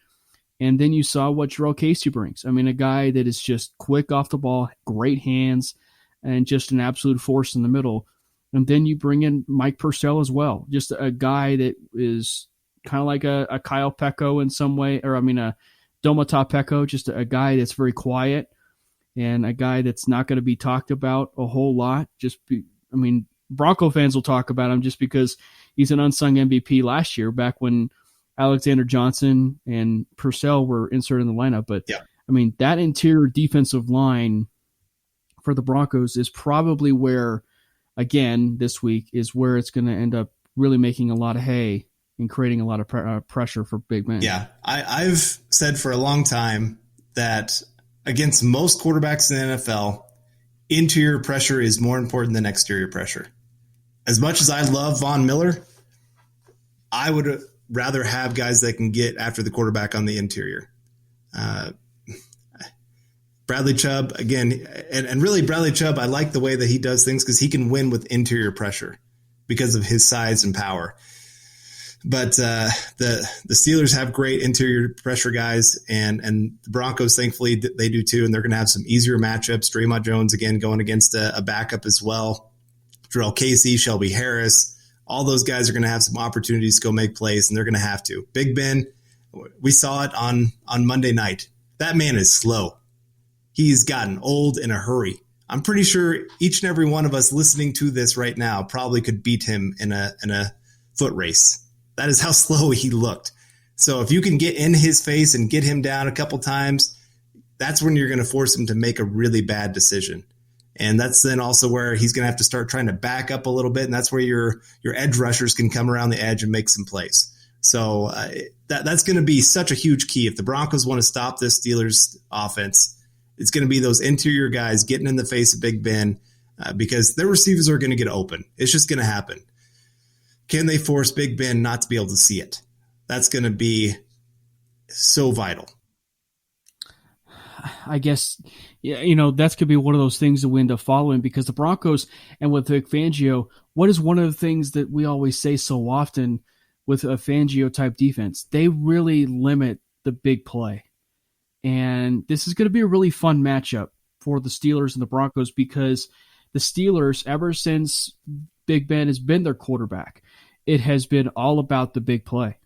And then you saw what Jarrell Casey brings. I mean, a guy that is just quick off the ball, great hands, and just an absolute force in the middle. And then you bring in Mike Purcell as well, just a guy that is kind of like a Kyle Pecco in some way, or a Domata Pecco, just a guy that's very quiet and a guy that's not going to be talked about a whole lot. Bronco fans will talk about him just because he's an unsung MVP last year, back when Alexander Johnson and Purcell were inserted in the lineup. But yeah. That interior defensive line for the Broncos is probably where, again, this week is where it's going to end up really making a lot of hay and creating a lot of pressure for big men. Yeah, I've said for a long time that against most quarterbacks in the NFL, interior pressure is more important than exterior pressure. As much as I love Von Miller, I would rather have guys that can get after the quarterback on the interior. Bradley Chubb, again, and really Bradley Chubb, I like the way that he does things because he can win with interior pressure because of his size and power. But the Steelers have great interior pressure guys, and the Broncos, thankfully, they do too, and they're going to have some easier matchups. Draymond Jones, again, going against a backup as well. Jarrell Casey, Shelby Harris, all those guys are going to have some opportunities to go make plays, and they're going to have to. Big Ben, we saw it on Monday night. That man is slow. He's gotten old in a hurry. I'm pretty sure each and every one of us listening to this right now probably could beat him in a foot race. That is how slow he looked. So if you can get in his face and get him down a couple times, that's when you're going to force him to make a really bad decision. And that's then also where he's going to have to start trying to back up a little bit. And that's where your edge rushers can come around the edge and make some plays. So that's going to be such a huge key. If the Broncos want to stop this Steelers offense, it's going to be those interior guys getting in the face of Big Ben because their receivers are going to get open. It's just going to happen. Can they force Big Ben not to be able to see it? That's going to be so vital. I guess, that's could be one of those things that we end up following because the Broncos and with Vic Fangio, what is one of the things that we always say so often with a Fangio type defense? They really limit the big play. And this is going to be a really fun matchup for the Steelers and the Broncos because the Steelers, ever since Big Ben has been their quarterback, it has been all about the big play.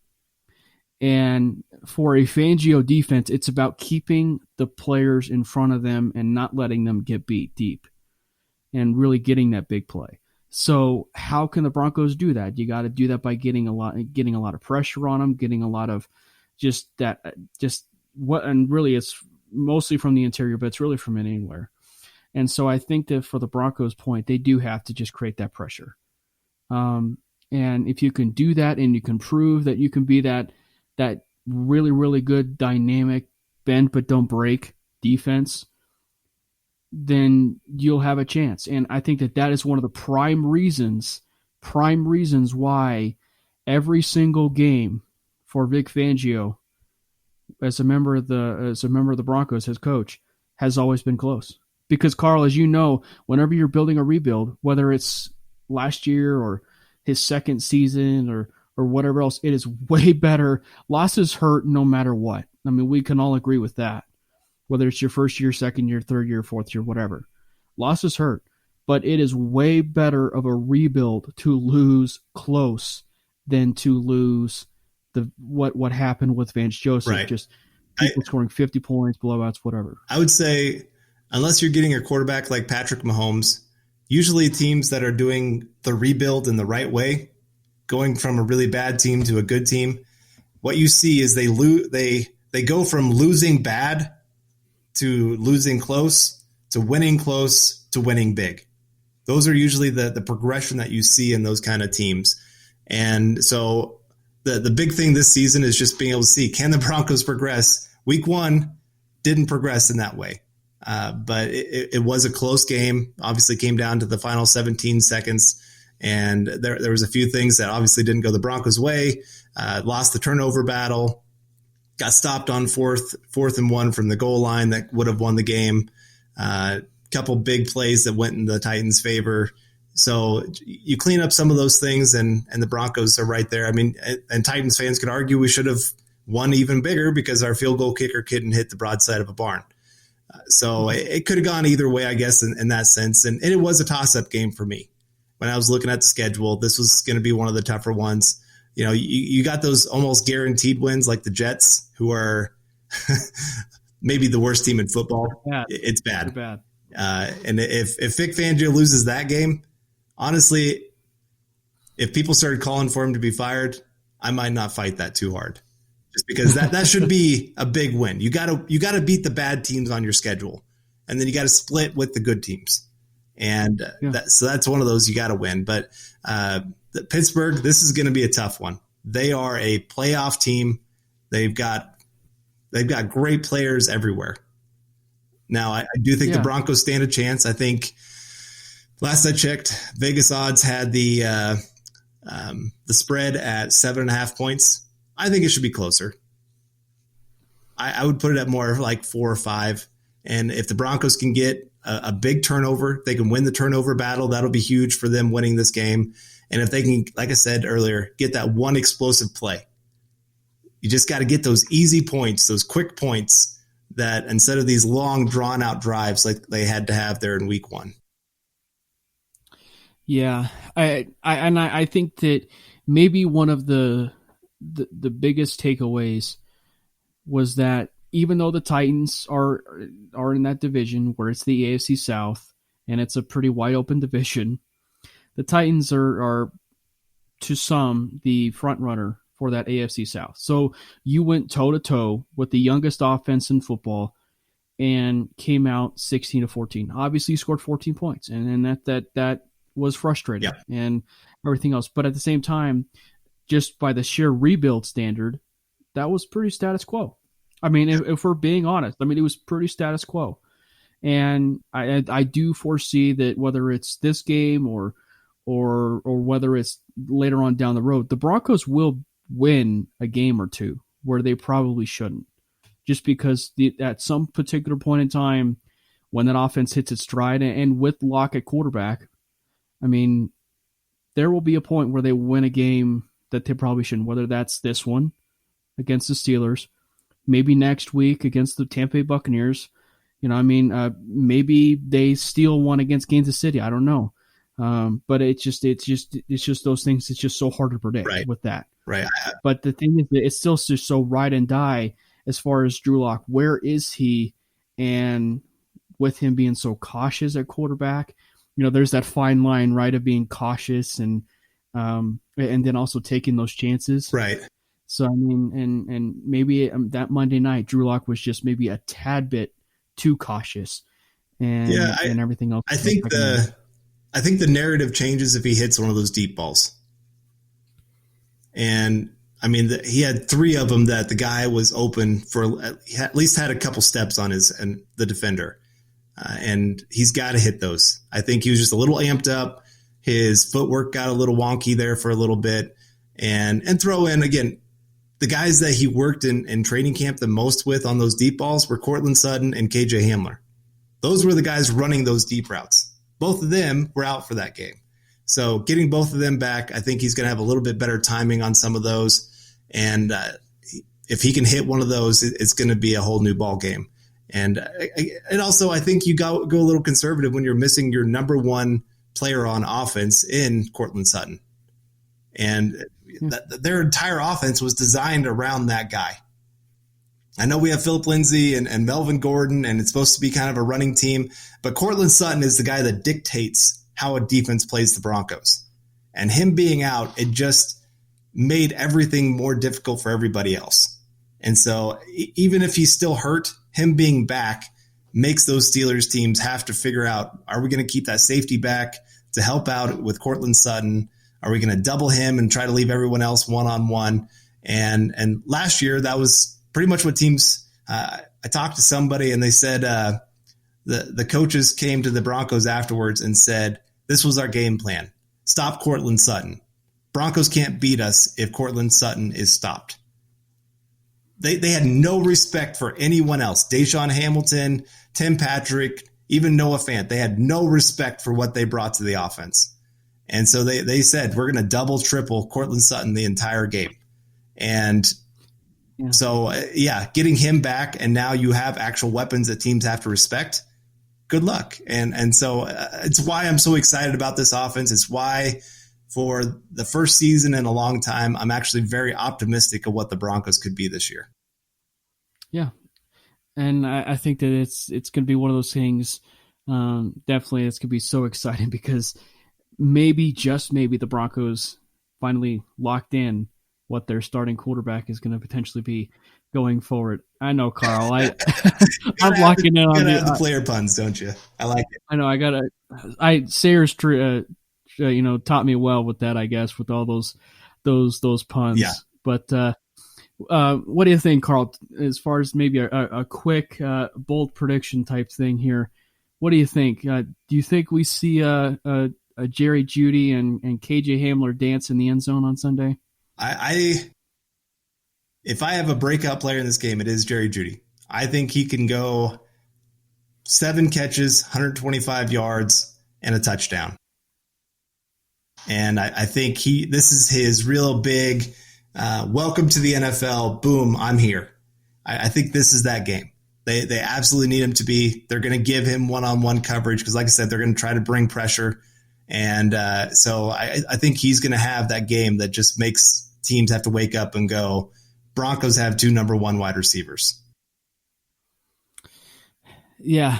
And for a Fangio defense, it's about keeping the players in front of them and not letting them get beat deep and really getting that big play. So how can the Broncos do that? You got to do that by getting a lot of pressure on them, getting a lot of and really it's mostly from the interior, but it's really from anywhere. And so I think that for the Broncos' point, they do have to just create that pressure. And if you can do that and you can prove that you can be that really, really good dynamic bend but don't break defense, then you'll have a chance. And I think that is one of the prime reasons why every single game for Vic Fangio as a member of the Broncos as coach has always been close. Because Carl, as you know, whenever you're building a rebuild, whether it's last year or his second season or whatever else, it is way better. Losses hurt no matter what. I mean, we can all agree with that. Whether it's your first year, second year, third year, fourth year, whatever. Losses hurt. But it is way better of a rebuild to lose close than to lose what happened with Vance Joseph. Right. Just people scoring 50 points, blowouts, whatever. I would say, unless you're getting a quarterback like Patrick Mahomes, usually teams that are doing the rebuild in the right way, going from a really bad team to a good team, what you see is they go from losing bad to losing close to winning big. Those are usually the progression that you see in those kind of teams. And so the big thing this season is just being able to see, can the Broncos progress? Week 1 didn't progress in that way. But it was a close game. Obviously came down to the final 17 seconds. And there was a few things that obviously didn't go the Broncos' way. Lost the turnover battle. Got stopped on fourth and 1 from the goal line that would have won the game. Couple big plays that went in the Titans' favor. So you clean up some of those things, and the Broncos are right there. I mean, and Titans fans could argue we should have won even bigger because our field goal kicker couldn't hit the broadside of a barn. So it could have gone either way, I guess, in that sense. And it was a toss-up game for me. When I was looking at the schedule, this was going to be one of the tougher ones. You know, you got those almost guaranteed wins like the Jets, who are maybe the worst team in football. It's bad. Bad. And if Vic Fangio loses that game, honestly, if people started calling for him to be fired, I might not fight that too hard. Just because that should be a big win. You gotta beat the bad teams on your schedule, and then you got to split with the good teams. And so that's one of those you got to win. But Pittsburgh, this is going to be a tough one. They are a playoff team. They've got great players everywhere. Now, I do think the Broncos stand a chance. I think last I checked, Vegas odds had the spread at 7.5 points. I think it should be closer. I would put it at more like 4 or 5. And if the Broncos can get a big turnover, they can win the turnover battle. That'll be huge for them winning this game. And if they can, like I said earlier, get that one explosive play, you just got to get those easy points, those quick points that instead of these long drawn out drives like they had to have there in week 1. Yeah. I think that maybe one of the biggest takeaways was that even though the Titans are in that division where it's the AFC South and it's a pretty wide open division, the Titans are to some the front runner for that AFC South. So you went toe to toe with the youngest offense in football and came out 16-14. Obviously you scored 14 points and that was frustrating and everything else. But at the same time, just by the sheer rebuild standard, that was pretty status quo. I mean, if we're being honest, I mean, it was pretty status quo. And I do foresee that whether it's this game or whether it's later on down the road, the Broncos will win a game or two where they probably shouldn't. Just because at some particular point in time, when that offense hits its stride, and with Locke at quarterback, I mean, there will be a point where they win a game that they probably shouldn't, whether that's this one against the Steelers, maybe next week against the Tampa Bay Buccaneers. You know, I mean, maybe they steal one against Kansas City. I don't know. But it's just those things. It's just so hard to predict with that. Right. But the thing is that it's still just so ride and die as far as Drew Lock. Where is he? And with him being so cautious at quarterback, you know, there's that fine line, right, of being cautious and then also taking those chances. Right. So, I mean, and maybe that Monday night, Drew Lock was just maybe a tad bit too cautious and everything else. I think the narrative changes if he hits one of those deep balls. And I mean, he had 3 of them that the guy was open for, at least had a couple steps on the defender. And he's got to hit those. I think he was just a little amped up. His footwork got a little wonky there for a little bit. And throw in, again, the guys that he worked in training camp the most with on those deep balls were Cortland Sutton and KJ Hamler. Those were the guys running those deep routes. Both of them were out for that game. So getting both of them back, I think he's going to have a little bit better timing on some of those. And if he can hit one of those, it's going to be a whole new ball game. And also, I think you go a little conservative when you're missing your number one player on offense in Cortland Sutton. And their entire offense was designed around that guy. I know we have Philip Lindsay and Melvin Gordon, and it's supposed to be kind of a running team, but Cortland Sutton is the guy that dictates how a defense plays the Broncos. And him being out, it just made everything more difficult for everybody else. And so even if he's still hurt, him being back makes those Steelers teams have to figure out, are we going to keep that safety back to help out with Cortland Sutton? Are we going to double him and try to leave everyone else one-on-one? And last year, that was pretty much what teams I talked to somebody and they said the coaches came to the Broncos afterwards and said, this was our game plan. Stop Cortland Sutton. Broncos can't beat us if Cortland Sutton is stopped. They had no respect for anyone else. Deshaun Hamilton, Tim Patrick, even Noah Fant. They had no respect for what they brought to the offense. And so they said, we're going to double, triple Cortland Sutton the entire game. And so, getting him back and now you have actual weapons that teams have to respect. Good luck. And so it's why I'm so excited about this offense. It's why for the first season in a long time, I'm actually very optimistic of what the Broncos could be this year. Yeah. And I think that it's going to be one of those things. Definitely it's going to be so exciting because maybe, just maybe, the Broncos finally locked in what their starting quarterback is going to potentially be going forward. I know, Carl. I'm locking in on the player puns, don't you? I like it. I know. Sayers, taught me well with that, I guess, with all those puns. Yeah. But what do you think, Carl? As far as maybe a quick, bold prediction type thing here, what do you think? Do you think we see a Jerry Jeudy and KJ Hamler dance in the end zone on Sunday? If I have a breakout player in this game, it is Jerry Jeudy. I think he can go 7 catches, 125 yards, and a touchdown. And I think this is his real big welcome to the NFL. Boom, I'm here. I think this is that game. They absolutely need him to be. They're going to give him one-on-one coverage because, like I said, they're going to try to bring pressure. And so I think he's going to have that game that just makes teams have to wake up and go, Broncos have 2 number 1 wide receivers. Yeah,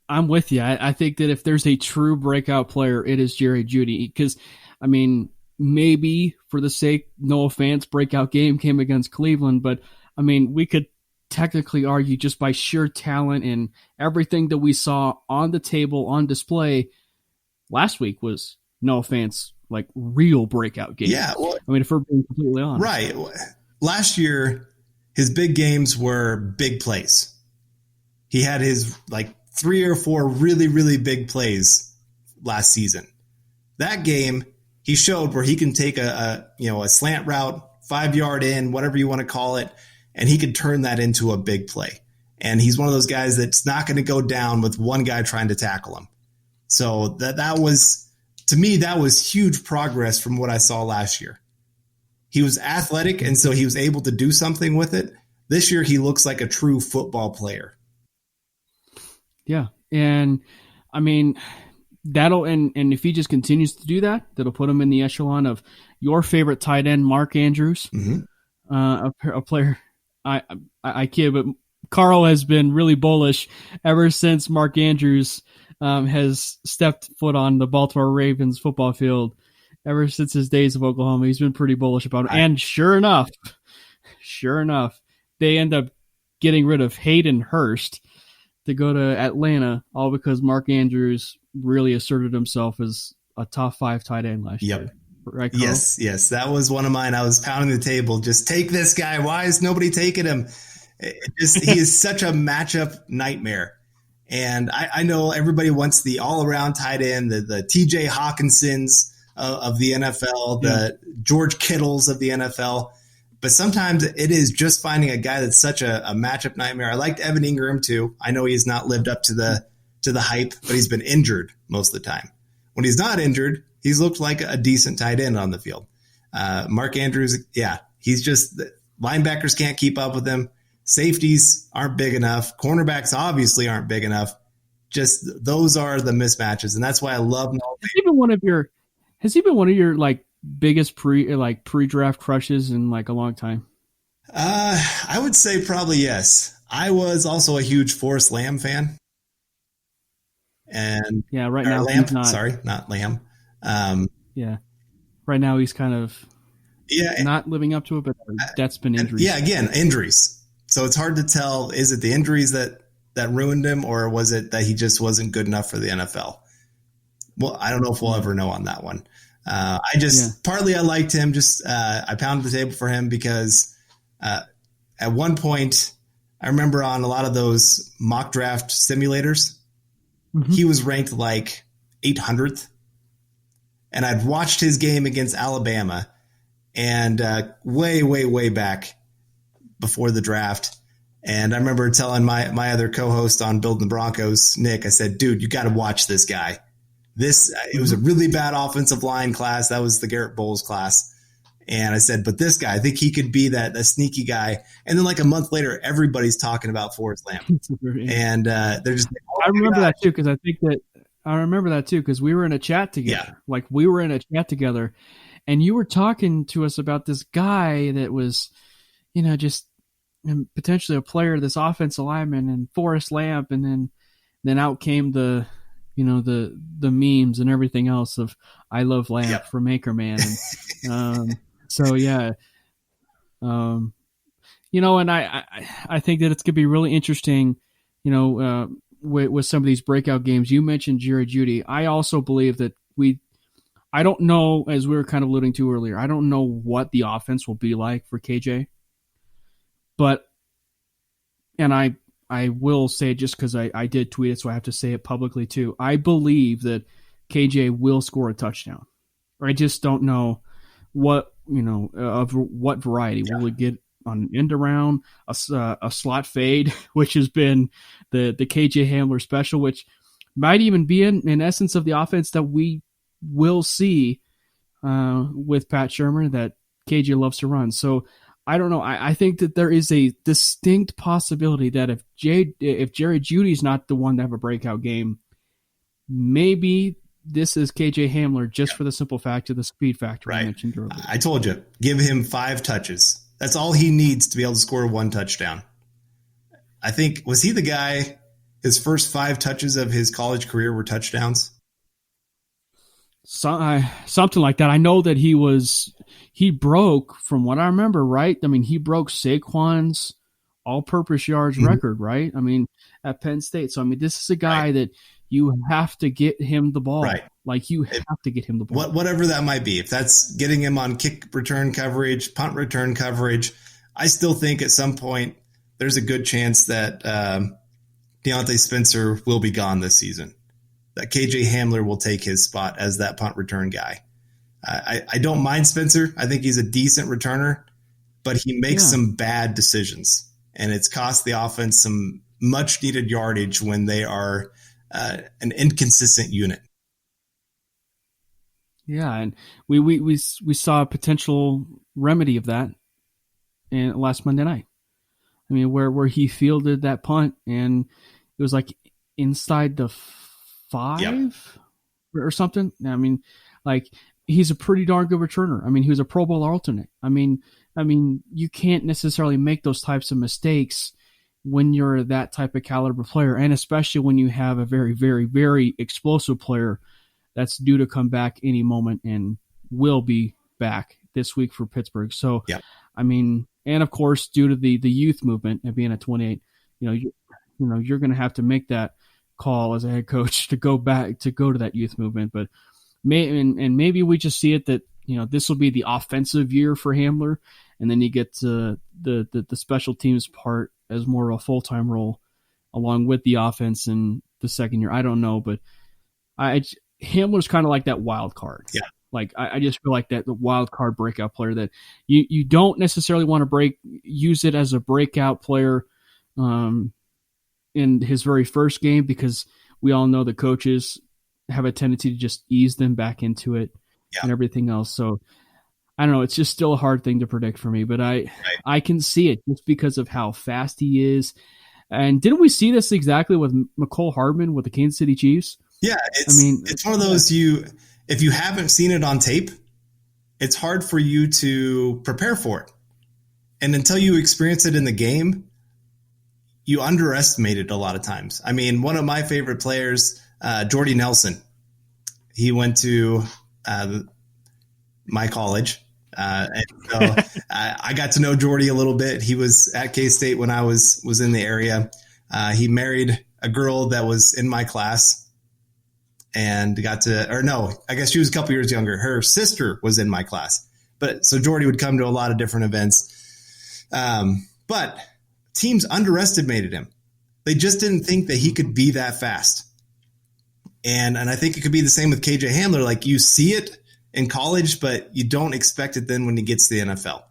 I'm with you. I think that if there's a true breakout player, it is Jerry Jeudy. Because, I mean, maybe for the sake, Noah Fant's breakout game came against Cleveland, but, I mean, we could technically argue just by sheer talent and everything that we saw on the table, on display, last week was Noah Fant's like real breakout games. Yeah. Well, I mean, if we're being completely honest. Right. Last year, his big games were big plays. He had his like 3 or 4 really, really big plays last season. That game, he showed where he can take a slant route, 5-yard in, whatever you want to call it, and he could turn that into a big play. And he's one of those guys that's not going to go down with one guy trying to tackle him. So that was, to me, that was huge progress from what I saw last year. He was athletic, and so he was able to do something with it. This year, he looks like a true football player. Yeah. And I mean, and if he just continues to do that, that'll put him in the echelon of your favorite tight end, Mark Andrews, a player. I kid, but Carl has been really bullish ever since Mark Andrews has stepped foot on the Baltimore Ravens football field. Ever since his days of Oklahoma, he's been pretty bullish about it. And sure enough, they end up getting rid of Hayden Hurst to go to Atlanta, all because Mark Andrews really asserted himself as a top 5 tight end last year. Right, Carl? Yes. That was one of mine. I was pounding the table. Just take this guy. Why is nobody taking him? He is such a matchup nightmare. And I know everybody wants the all-around tight end, the TJ Hawkinsons of the NFL, the George Kittles of the NFL. But sometimes it is just finding a guy that's such a matchup nightmare. I liked Evan Ingram too. I know he's not lived up to the hype, but he's been injured most of the time. When he's not injured, he's looked like a decent tight end on the field. Mark Andrews, he's just linebackers can't keep up with him. Safeties aren't big enough. Cornerbacks obviously aren't big enough. Just those are the mismatches, and that's why I love. Has he been one of your like biggest pre-draft crushes in like a long time? I would say probably yes. I was also a huge Forrest Lamb fan. And right now Lamb, he's not. Sorry, not Lamb. Right now he's kind of not living up to it, but that's been injuries. Again, injuries. So it's hard to tell, is it the injuries that ruined him, or was it that he just wasn't good enough for the NFL? Well, I don't know if we'll ever know on that one. Partly I liked him. I pounded the table for him because at one point, I remember on a lot of those mock draft simulators, he was ranked like 800th. And I'd watched his game against Alabama and way, way, way back before the draft. And I remember telling my other co-host on Building the Broncos, Nick, I said, dude, you got to watch this guy. It was a really bad offensive line class. That was the Garrett Bowles class. And I said, but this guy, I think he could be that sneaky guy. And then like a month later, everybody's talking about Forrest Lamb. And they're just. I remember that too, because we were in a chat together. Yeah. Like we were in a chat together, and you were talking to us about this guy that was, just potentially a player, this offensive lineman, and Forrest Lamb, and then out came the memes and everything else of I Love Lamb from Anchorman. And, and I think that it's going to be really interesting, with some of these breakout games. You mentioned Jerry Jeudy. I also believe that I don't know, as we were kind of alluding to earlier, I don't know what the offense will be like for KJ, and I will say, just because I did tweet it, so I have to say it publicly too, I believe that KJ will score a touchdown. I just don't know what variety. Yeah. Will we get on an end around, a slot fade, which has been the KJ Hamler special, which might even be in essence of the offense that we will see with Pat Shurmur that KJ loves to run. So I don't know. I think that there is a distinct possibility that if Jerry Jeudy's not the one to have a breakout game, maybe this is KJ Hamler just for the simple fact of the speed factor I mentioned earlier. I told you, give him 5 touches. That's all he needs to be able to score 1 touchdown. I think, was he the guy, his first 5 touches of his college career were touchdowns? Something like that. I know that he broke, from what I remember, right? I mean, he broke Saquon's all-purpose yards record, right? I mean, at Penn State. So, I mean, this is a guy that you have to get him the ball. Right. Like, you have to get him the ball. Whatever that might be. If that's getting him on kick return coverage, punt return coverage, I still think at some point there's a good chance that Deontay Spencer will be gone this season, that KJ Hamler will take his spot as that punt return guy. I don't mind Spencer. I think he's a decent returner, but he makes some bad decisions, and it's cost the offense some much needed yardage when they are an inconsistent unit. Yeah, and we saw a potential remedy of that in last Monday night. I mean, where he fielded that punt, and it was like inside the 5 or something. I mean, like, he's a pretty darn good returner. I mean, he was a Pro Bowl alternate. I mean, you can't necessarily make those types of mistakes when you're that type of caliber player, and especially when you have a very, very, very explosive player that's due to come back any moment and will be back this week for Pittsburgh. So, I mean, and of course, due to the youth movement and being at 28, you're going to have to make that call as a head coach to go to that youth movement. But maybe we just see it that, this will be the offensive year for Hamler, and then you get to the special teams part as more of a full-time role along with the offense in the second year. I don't know, but Hamler's kind of like that wild card. Yeah. Like, I just feel like that the wild card breakout player that you don't necessarily want to use it as a breakout player in his very first game, because we all know the coaches have a tendency to just ease them back into it and everything else. So I don't know. It's just still a hard thing to predict for me, but I can see it just because of how fast he is. And didn't we see this exactly with McCole Hardman with the Kansas City Chiefs? Yeah, it's one of those if you haven't seen it on tape, it's hard for you to prepare for it. And until you experience it in the game, you underestimate it a lot of times. I mean, one of my favorite players, Jordy Nelson, he went to my college. And so I got to know Jordy a little bit. He was at K-State when I was in the area. He married a girl that was in my class. And I guess she was a couple years younger. Her sister was in my class. But so Jordy would come to a lot of different events. But teams underestimated him. They just didn't think that he could be that fast. And I think it could be the same with KJ Hamler. Like, you see it in college, but you don't expect it then when he gets to the NFL.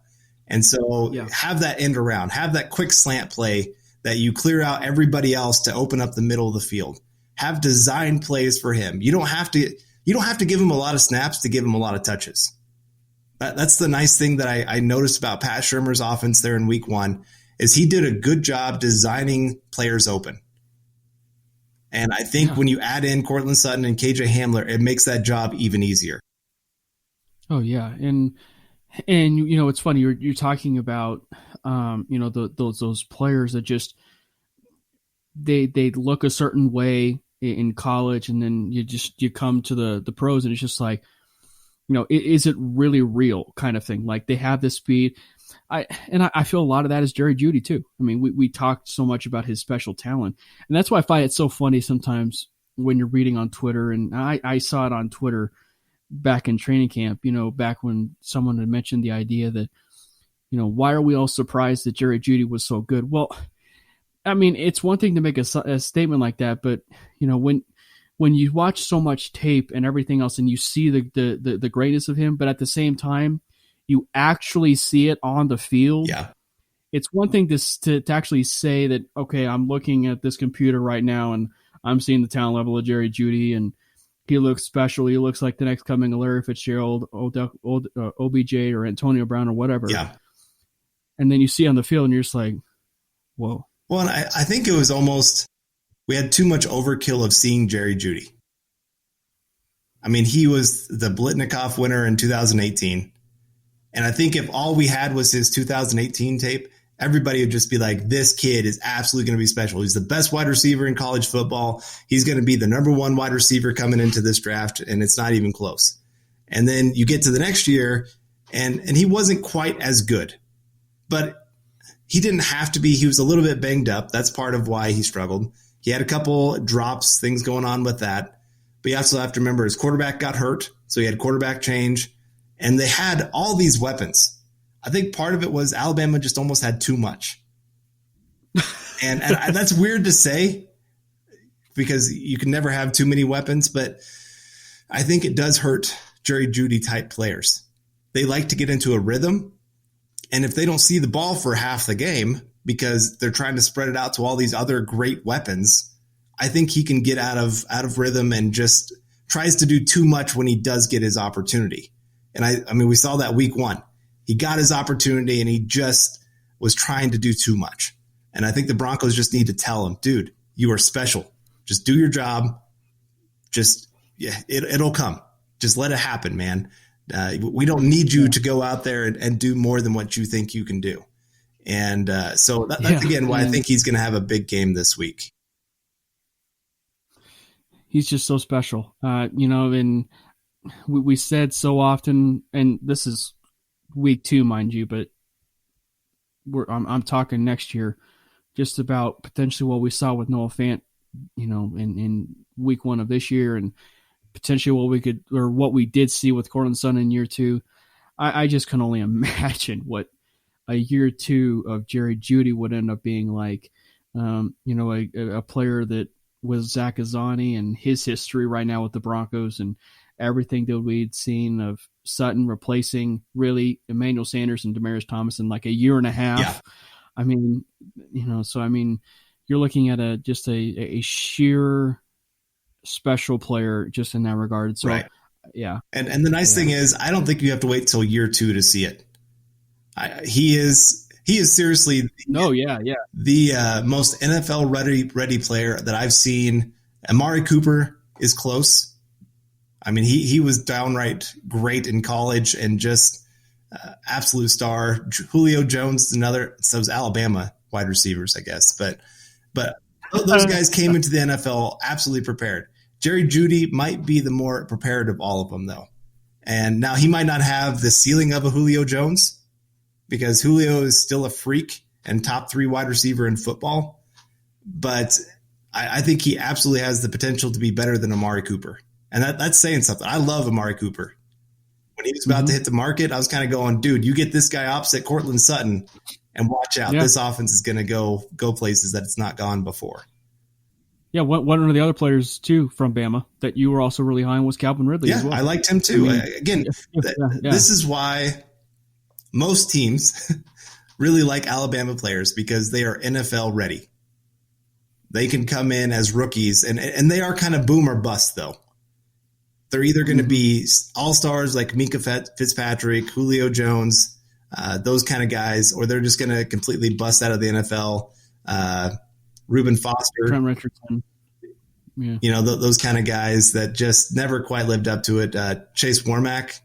And so have that end around, have that quick slant play that you clear out everybody else to open up the middle of the field. Have design plays for him. You don't have to give him a lot of snaps to give him a lot of touches. That's the nice thing that I noticed about Pat Shurmur's offense there in week 1 is he did a good job designing players open. And I think when you add in Courtland Sutton and KJ Hamler, it makes that job even easier. Oh yeah. And it's funny. You're talking about, those players that just, they look a certain way in college, and then you come to the pros, and it's just like, is it really real kind of thing? Like, they have this speed. I feel a lot of that is Jerry Jeudy too. I mean, we talked so much about his special talent, and that's why I find it so funny sometimes when you're reading on Twitter, and I saw it on Twitter back in training camp, back when someone had mentioned the idea that, why are we all surprised that Jerry Jeudy was so good? Well, I mean, it's one thing to make a statement like that, but when you watch so much tape and everything else, and you see the greatness of him, but at the same time, you actually see it on the field. Yeah, it's one thing to actually say that, okay, I'm looking at this computer right now and I'm seeing the talent level of Jerry Jeudy, and he looks special. He looks like the next coming of Larry Fitzgerald, OBJ, or Antonio Brown, or whatever. Yeah, and then you see on the field, and you're just like, whoa. Well, and I think it was almost, we had too much overkill of seeing Jerry Jeudy. I mean, he was the Blitnikoff winner in 2018. And I think if all we had was his 2018 tape, everybody would just be like, this kid is absolutely going to be special. He's the best wide receiver in college football. He's going to be the number 1 wide receiver coming into this draft, and it's not even close. And then you get to the next year, and he wasn't quite as good. But he didn't have to be. He was a little bit banged up. That's part of why he struggled. He had a couple drops, things going on with that. But you also have to remember his quarterback got hurt, so he had quarterback change. And they had all these weapons. I think part of it was Alabama just almost had too much. And that's weird to say because you can never have too many weapons, but I think it does hurt Jerry Jeudy type players. They like to get into a rhythm. And if they don't see the ball for half the game because they're trying to spread it out to all these other great weapons, I think he can get out of rhythm and just tries to do too much when he does get his opportunity. And I mean, we saw that week 1. He got his opportunity and he just was trying to do too much. And I think the Broncos just need to tell him, dude, you are special. Just do your job. It'll come. Just let it happen, man. We don't need you to go out there and do more than what you think you can do. And so that's again why I think he's going to have a big game this week. He's just so special. And we said so often, and this is week 2, mind you, but I'm talking next year, just about potentially what we saw with Noah Fant, in week 1 of this year, and potentially what we did see with Cortland Sutton in year 2. I just can only imagine what a year 2 of Jerry Jeudy would end up being like. A player that with Zach Azzani and his history right now with the Broncos and everything that we'd seen of Sutton replacing really Emmanuel Sanders and Demaryius Thomas in like a year and a half. Yeah. I mean, you're looking at a sheer special player just in that regard. So, right. Yeah. And the nice thing is, I don't think you have to wait till year 2 to see it. He is seriously the most NFL ready player that I've seen. Amari Cooper is close. I mean, he was downright great in college and just absolute star. Julio Jones, another. So was Alabama wide receivers, I guess. But those guys came into the NFL absolutely prepared. Jerry Jeudy might be the more prepared of all of them, though. And now he might not have the ceiling of a Julio Jones because Julio is still a freak and top 3 wide receiver in football. But I think he absolutely has the potential to be better than Amari Cooper. And that's saying something. I love Amari Cooper. When he was about to hit the market, I was kind of going, dude, you get this guy opposite Cortland Sutton and watch out. Yeah. This offense is going to go places that it's not gone before. Yeah, one of the other players, too, from Bama that you were also really high on was Calvin Ridley as well. I liked him, too. This is why most teams really like Alabama players because they are NFL ready. They can come in as rookies, and they are kind of boom or bust, though. They're either going to be all-stars like Minkah Fitzpatrick, Julio Jones, those kind of guys, or they're just going to completely bust out of the NFL. Reuben Foster, Trent Richardson. Yeah. Those kind of guys that just never quite lived up to it. Chase Warmack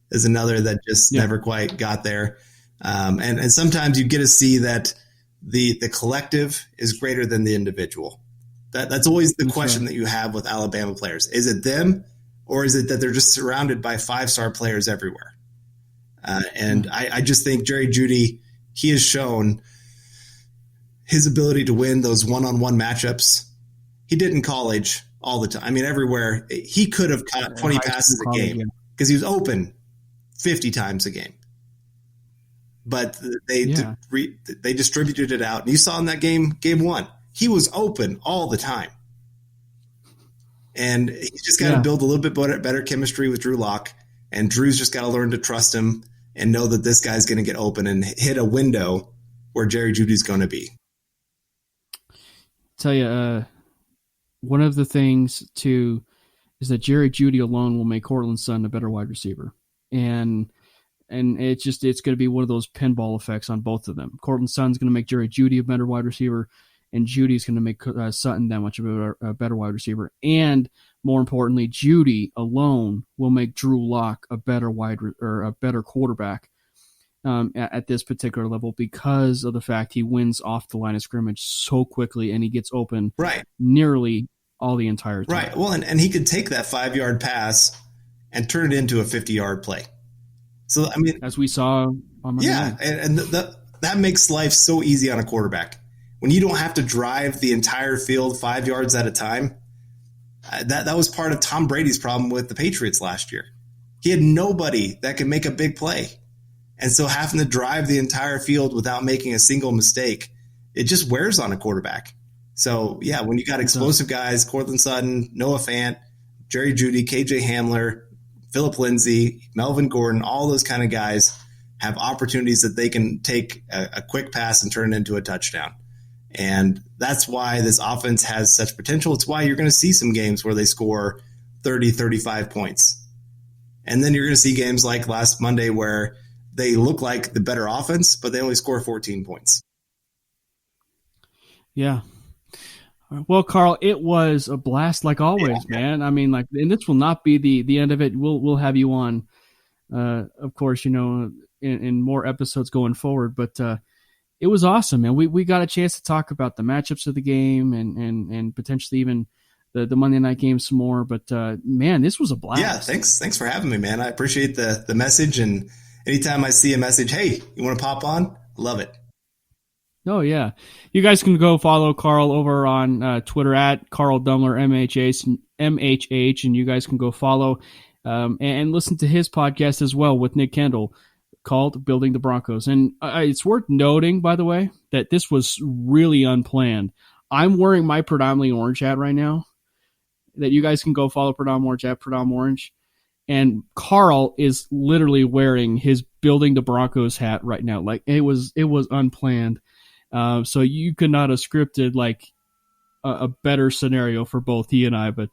is another that just never quite got there. And sometimes you get to see that the collective is greater than the individual. That's always the question that you have with Alabama players. Is it them? Or is it that they're just surrounded by 5-star players everywhere? I just think Jerry Jeudy, he has shown his ability to win those one-on-one matchups. He did in college all the time. I mean, everywhere. He could have caught 20 passes a game because he was open 50 times a game. But they distributed it out. And you saw in that game 1, he was open all the time. And he's just got to build a little bit better chemistry with Drew Lock. And Drew's just got to learn to trust him and know that this guy's going to get open and hit a window where Jerry Jeudy's going to be. Tell you, one of the things, too, is that Jerry Jeudy alone will make Cortland Sutton a better wide receiver. And it's going to be one of those pinball effects on both of them. Cortland Sutton's going to make Jerry Jeudy a better wide receiver, and Judy's going to make Sutton that much of a better wide receiver. And more importantly, Jeudy alone will make Drew Lock a better quarterback at this particular level because of the fact he wins off the line of scrimmage so quickly and he gets open nearly all the entire time. Right. Well, and he could take that 5-yard pass and turn it into a 50-yard play. So, I mean, as we saw on Monday night. And that makes life so easy on a quarterback. when you don't have to drive the entire field 5 yards at a time, that was part of Tom Brady's problem with the Patriots last year. He had nobody that could make a big play. And so having to drive the entire field without making a single mistake, it just wears on a quarterback. So, yeah, when you got explosive guys, Cortland Sutton, Noah Fant, Jerry Jeudy, KJ Hamler, Phillip Lindsay, Melvin Gordon, all those kind of guys have opportunities that they can take a quick pass and turn it into a touchdown. And that's why this offense has such potential. It's why you're going to see some games where they score 30, 35 points. And then you're going to see games like last Monday where they look like the better offense, but they only score 14 points. Yeah. Well, Carl, it was a blast like always, man. I mean, and this will not be the end of it. We'll have you on, of course, in more episodes going forward. But it was awesome, man. We got a chance to talk about the matchups of the game and potentially even the Monday night game some more. But man, this was a blast. Yeah, thanks for having me, man. I appreciate the message, and anytime I see a message, hey, you want to pop on? Love it. Oh, yeah. You guys can go follow Carl over on Twitter at Carl Dumler, MHH, and you guys can go follow and listen to his podcast as well with Nick Kendall called Building the Broncos. And it's worth noting, by the way, that this was really unplanned. I'm wearing my Predominantly Orange hat right now, that you guys can go follow Predominantly Orange at Predominantly Orange. And Carl is literally wearing his Building the Broncos hat right now. Like it was unplanned. So you could not have scripted like a better scenario for both he and I. But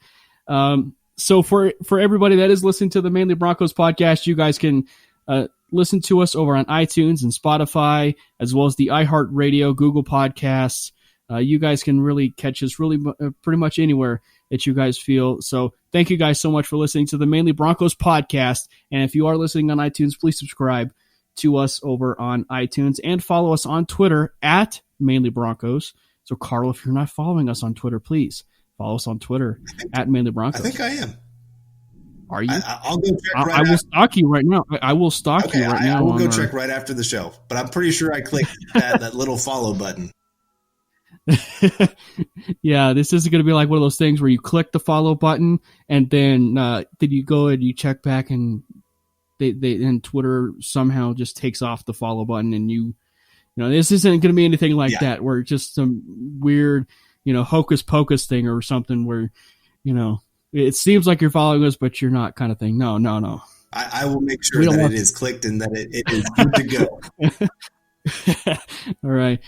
so for everybody that is listening to the Manely Broncos podcast, you guys can listen to us over on iTunes and Spotify, as well as the iHeartRadio, Google Podcasts. You guys can really catch us pretty much anywhere that you guys feel. So thank you guys so much for listening to the Manely Broncos podcast. And if you are listening on iTunes, please subscribe to us over on iTunes and follow us on Twitter at Manely Broncos. So Carl, if you're not following us on Twitter, please follow us on Twitter at Manely Broncos. I think I am. Are you? I'll go check right I will stalk you right now. I will stalk you right now. I will go check right after the show, but I'm pretty sure I clicked that little follow button. Yeah, this isn't going to be like one of those things where you click the follow button and then you go and you check back and and Twitter somehow just takes off the follow button and this isn't going to be anything like that where it's just some weird, hocus pocus thing or something where, it seems like you're following us, but you're not kind of thing. No. I will make sure that it is clicked and that it is good to go. All right.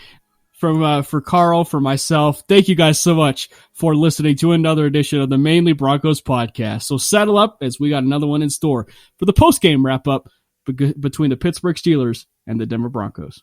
For Carl, for myself, thank you guys so much for listening to another edition of the Manely Broncos podcast. So saddle up as we got another one in store for the post-game wrap-up between the Pittsburgh Steelers and the Denver Broncos.